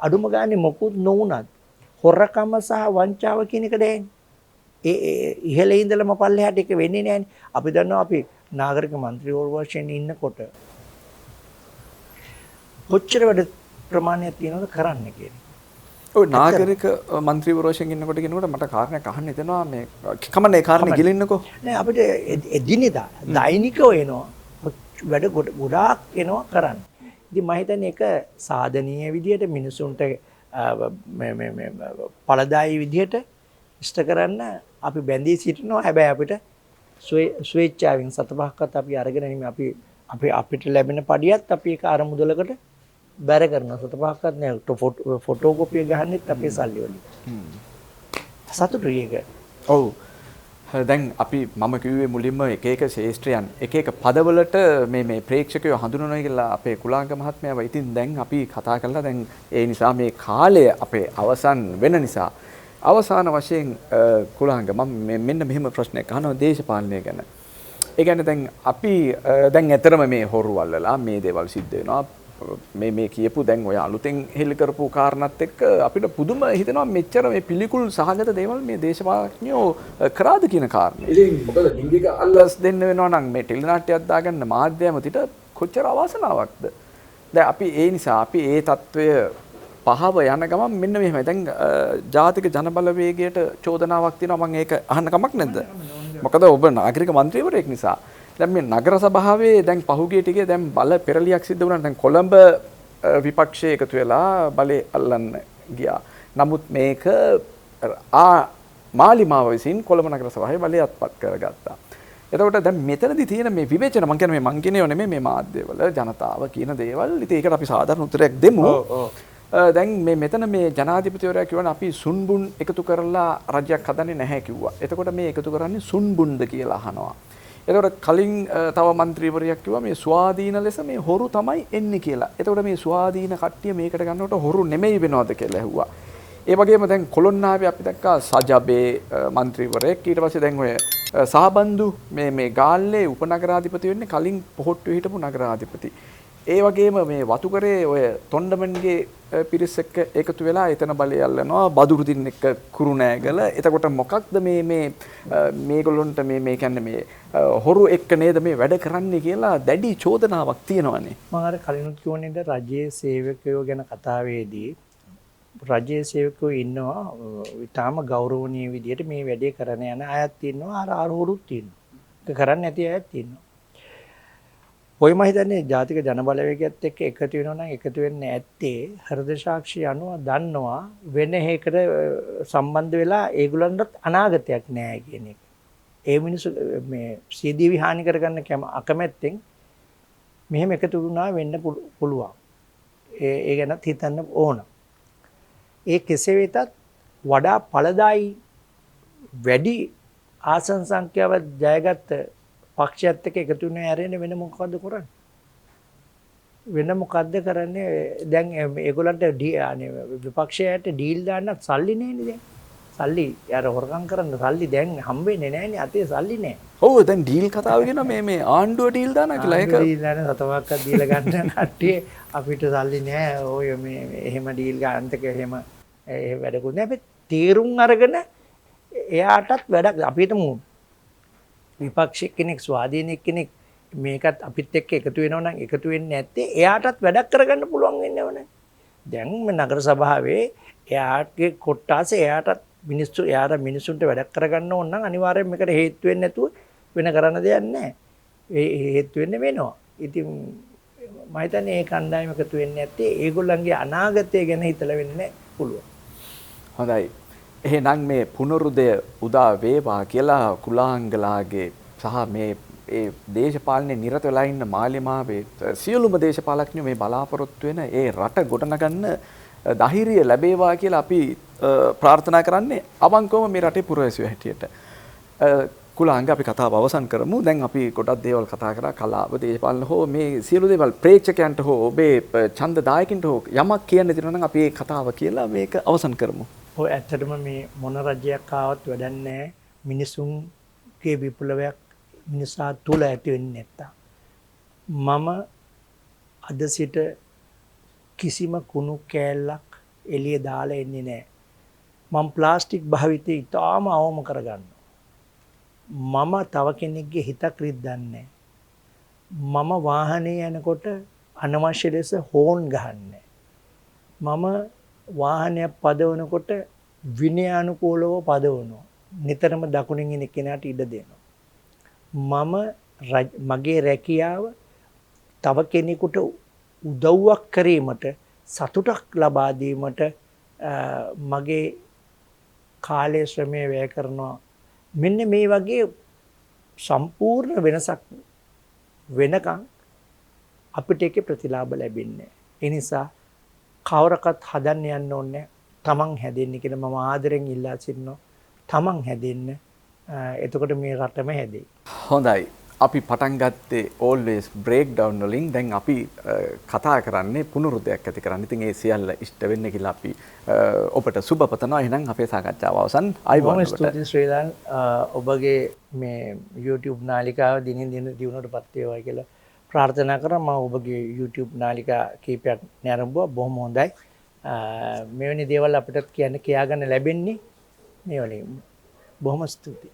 අඩුම ගානේ මොකුත් නොවුනත් හොරකම සහ වංචාව කියන එක දැන් ඒ ඉහළ ඉඳලම පල්ලෙහාට එක වෙන්නේ නැහැනේ. අපි දන්නවා අපි නාගරික මන්ත්‍රීවරු වශයෙන් ඉන්නකොට කොච්චර වැඩ ප්‍රමාණයක් තියෙනවද කරන්න කියන්නේ. ඔය නාගරික මන්ත්‍රීවරු වශයෙන් ඉන්නකොට කියනකොට මට කාරණයක් අහන්න හිතෙනවා මේ කමන්නේ කාරණේ ගිලින්නකෝ. නෑ අපිට එදිනෙදා දෛනිකව එනවා වැඩ ගොඩාක් එනවා කරන්න. ඉතින් මම හිතන්නේ ඒක සාධනීය විදියට මිනිසුන්ට මේ පළදායී විදියට ඉෂ්ට කරන්න අපි බැඳී සිටිනවා. හැබැයි අපිට ස්වේච්ඡාවෙන් සතපහක්වත් අපි අරගෙන නෙමෙයි අපි අපිට ලැබෙන පඩියත් අපි ඒක අරමුදලකට බැර කරනවා. සතපහක්වත් නෑ ෆොටෝකෝපිය ගහන්නෙත් අපේ සල්ලි වලින්. සතුටුයි ඒක. ඔව්. දැන් අපි මම කිව්වේ මුලින්ම එක එක ශේෂ්ත්‍රයන් එක එක පදවලට මේ ප්‍රේක්ෂකයෝ හඳුනනවා කියලා අපේ කුලාංග මහත්මයාව. ඉතින් දැන් අපි කතා කළා දැන් ඒ නිසා මේ කාලය අපේ අවසන් වෙන නිසා අවසාන වශයෙන් කුලාංග මම මෙන්න මෙහෙම ප්‍රශ්නයක් අහනවා දේශපාලනය ගැන. ඒ කියන්නේ දැන් අපි දැන් ඇතරම මේ හොරු වල්ලලා මේ දේවල් සිද්ධ වෙනවා. මේ කියපු දැන් ඔය අලුතෙන් හෙළි කරපු කාරණාත් එක්ක අපිට පුදුම හිතෙනවා මෙච්චර මේ පිළිකුල් සහගත දේවල් මේ දේශපාලඥයෝ කරාද කියන කාරණේ. ඉතින් මොකද ලිංගික අල්ලස් දෙන්න වෙනවා නම් මේ ටෙලිනාට්‍යයක් දාගන්න මාධ්‍යමතිට කොච්චර අවාසනාවක්ද. දැන් අපි ඒ නිසා අපි ඒ తত্ত্বය පහව යන ගමන් මෙන්න මෙහෙමයි. දැන් ජාතික ජනබලවේගයට චෝදනාවක් තියෙනවා. මම ඒක අහන්න කමක් නැද්ද? මොකද ඔබ නාගරික මන්ත්‍රීවරයෙක් නිසා. දැන් මේ නගර සභාවේ දැන් පහුගිය ටිකේ දැන් බල පෙරලියක් සිද්ධ වුණා. දැන් කොළඹ විපක්ෂය එකතු වෙලා බලේ අල්ලන්න ගියා. නමුත් මේක මාලිමාව විසින් කොළඹ නගර සභාවේ බලය අත්පත් කරගත්තා. එතකොට දැන් මෙතනදී තියෙන මේ විවේචන මම කියන්නේ මං කියනේව නෙමෙයි මේ මාධ්‍යවල ජනතාව කියන දේවල්. ඉතින් ඒකට අපි සාධාරණ උත්තරයක් දෙමු. දැන් මෙතන මේ ජනාධිපතිවරයා කියවන අපි සුන්බුන් එකතු කරලා රජයක් හදන්නේ නැහැ කිව්වා. එතකොට මේ එකතු කරන්නේ සුන්බුන්ද කියලා අහනවා. එතකොට කලින් තව മന്ത്രിවරයෙක් කිව්වා මේ ස්වාධීන ලෙස මේ හොරු තමයි එන්නේ කියලා. එතකොට මේ ස්වාධීන කට්ටිය මේකට ගන්නකොට හොරු නෙමෙයි වෙනවද කියලා ඇහුවා. ඒ වගේම දැන් කොළොන්නාවේ අපි දැක්කා සජබේ മന്ത്രിවරයෙක් ඊට පස්සේ දැන් ඔය සහබන්දු මේ ගාල්ලේ උපනගරාධිපති වෙන්නේ කලින් පොහොට්ටුවේ හිටපු නගරාධිපති. ඒ වගේම මේ වතුකරේ ඔය තොණ්ඩමන්ගේ පිරිස එක්ක එකතු වෙලා එතන බලය අල්ලනවා බදුරුදින් එක්ක කුරුණෑගල. එතකොට මොකක්ද මේගොල්ලොන්ට මේ කියන්නේ මේ හොරු එක්ක නේද මේ වැඩ කරන්නේ කියලා දැඩි චෝදනාවක් තියෙනවානේ. මම අර කලිනුත් කියවන්නේ රජයේ සේවකයෝ ගැන කතාවේදී රජයේ සේවකයෝ ඉන්නවා ඊටාම ගෞරවනීය විදියට මේ වැඩේ කරන යන අයත් ඉන්නවා අර හොරුත් ඉන්නවා. ඒක කරන්නේ නැති අයත් ඉන්නවා. ඔය මම හිතන්නේ ජාතික ජනබලවේගයත් එක්ක එකතු වෙනවා නම් එකතු වෙන්නේ ඇත්තේ හෘද සාක්ෂි අනුව දන්නවා වෙන එකකට සම්බන්ධ වෙලා ඒගොල්ලන්ටත් අනාගතයක් නැහැ කියන එක. ඒ මිනිස්සු මේ සීදී විහානි කරගන්න අකමැත්තෙන් මෙහෙම එකතු වුණා වෙන්න පුළුවන්. ඒ ගැනත් හිතන්න ඕන. ඒ කෙසේ වෙතත් වඩා ඵලදායි වැඩි ආසන සංඛ්‍යාවක් ජයගත්ත පක්ෂයත් එක්ක එකතු වෙන ඇරෙන්නේ වෙන මොකද්ද කරන්නේ? වෙන මොකද්ද කරන්නේ? දැන් ඒගොල්ලන්ට විපක්ෂයට ඩීල් දාන්න සල්ලි නෑනේ දැන්. සල්ලි යාර හොරකම් කරන්න සල්ලි දැන් හම්බෙන්නේ නෑනේ අතේ සල්ලි නෑ. ඔව් දැන් ඩීල් කතාව කියන මේ ආණ්ඩුව ඩීල් දානවා කියලා ඒක ඩීල් දාන සතවක්ක් දීලා ගන්න කට්ටිය අපිට සල්ලි නෑ. ඔය මේ එහෙම ඩීල් ගන්නතක එහෙම ඒ වැඩකුත් නෑ. අපි තීරුම් අරගෙන එයාටත් වැඩක් අපිට විපක්ෂ කෙනෙක් ස්වාධීන කෙනෙක් මේකත් අපිත් එක්ක එකතු වෙනවා නම් එකතු වෙන්නේ නැත්තේ එයාටත් වැඩක් කරගන්න පුළුවන් වෙන්නව නේ. දැන් මේ නගර සභාවේ එයාගේ කොට්ටාස එයාටත් මිනිස්සුන්ට වැඩක් කරගන්න ඕන නම් අනිවාර්යයෙන් මේකට හේතු වෙන්නේ නැතුව වෙන කරන්න දෙයක් නැහැ. ඒ හේතු වෙන්නේ වෙනවා. ඉතින් මම හිතන්නේ ඒ කණ්ඩායම එකතු වෙන්නේ නැත්තේ ඒගොල්ලන්ගේ අනාගතය ගැන හිතලා වෙන්නේ පුළුවන්. හොඳයි. එහෙනම් මේ පුනරුදය උදා වේවා කියලා කුලාංගලාගේ සහ මේ ඒ දේශපාලනේ නිරත වෙලා ඉන්න මාලිමාවේ සියලුම දේශපාලඥයෝ මේ බලාපොරොත්තු වෙන ඒ රට ගොඩනගන්න ධෛර්යය ලැබේවා කියලා අපි ප්‍රාර්ථනා කරන්නේ අවංකවම මේ රටේ පුරවැසියෝ හැටියට. කුලාංග අපි කතාව අවසන් කරමු. දැන් අපි ගොඩක් දේවල් කතා කරා කලාව දේශපාලන හෝ මේ සියලු දේවල් ප්‍රේක්ෂකයන්ට හෝ ඔබේ ඡන්ද දායකින්ට හෝ යමක් කියන්න තියෙනවා නම් අපි ඒ කතාව කියලා මේක අවසන් කරමු. ඔය ඇත්තටම මේ මොන රජයක් ආවත් වැඩක් නැහැ. මිනිසුන්ගේ විප්ලවයක් මිනිසා තුල ඇති වෙන්නේ නැත්තම්. මම අද සිට කිසිම කුණු කෑල්ලක් එළිය දාලා එන්නේ නැහැ. මම ප්ලාස්ටික් භාවිතය ඉතාම අවම කරගන්නවා. මම තව කෙනෙක්ගේ හිතක් රිද්දන්නේ මම වාහනේ යනකොට අනවශ්‍ය ලෙස හෝන් ගහන්නේ. මම වාහනයක් පදවනකොට විනයානුකූලව පදවනවා. නිතරම දකුණින් එන කෙනාට ඉඩ දෙනවා. මම මගේ රැකියාව තව කෙනෙකුට උදව්වක් කිරීමට සතුටක් ලබා දීමට මගේ කාලය ශ්‍රමය වැය කරනවා. මෙන්න මේ වගේ සම්පූර්ණ වෙනසක් වෙනකන් අපිට ඒකේ ප්‍රතිලාභ ලැබෙන්නේ. ඒ නිසා කවරකත් හදන්න යන්න ඕනේ. තමන් හැදෙන්න කියලා මම ආදරෙන් ඉල්ලා සිටිනවා. තමන් හැදෙන්න. එතකොට මේ රටම හැදෙයි. හොඳයි. අපි පටන් ගත්තේ always break down වලින්. දැන් අපි කතා කරන්නේ පුනරුදයක් ඇති කරන්න. ඉතින් ඒ සියල්ල ඉෂ්ට වෙන්න කියලා අපි ඔබට සුබ පතනවා. එහෙනම් අපේ සාකච්ඡාව අවසන්. බොහොම ස්තුතියි ශ්‍රීලාල්. ඔබගේ මේ YouTube නාලිකාව දිනින් දින දියුණුවටපත් වේවා කියලා ප්‍රාර්ථනා කරා. මම ඔබගේ YouTube නාලිකා කීපයක් නැරඹුවා. බොහොම හොඳයි. මෙවැනි දේවල් අපිට කියන්න කියාගන්න ලැබෙන්නේ මේ වලින්. බොහොම ස්තුතියි.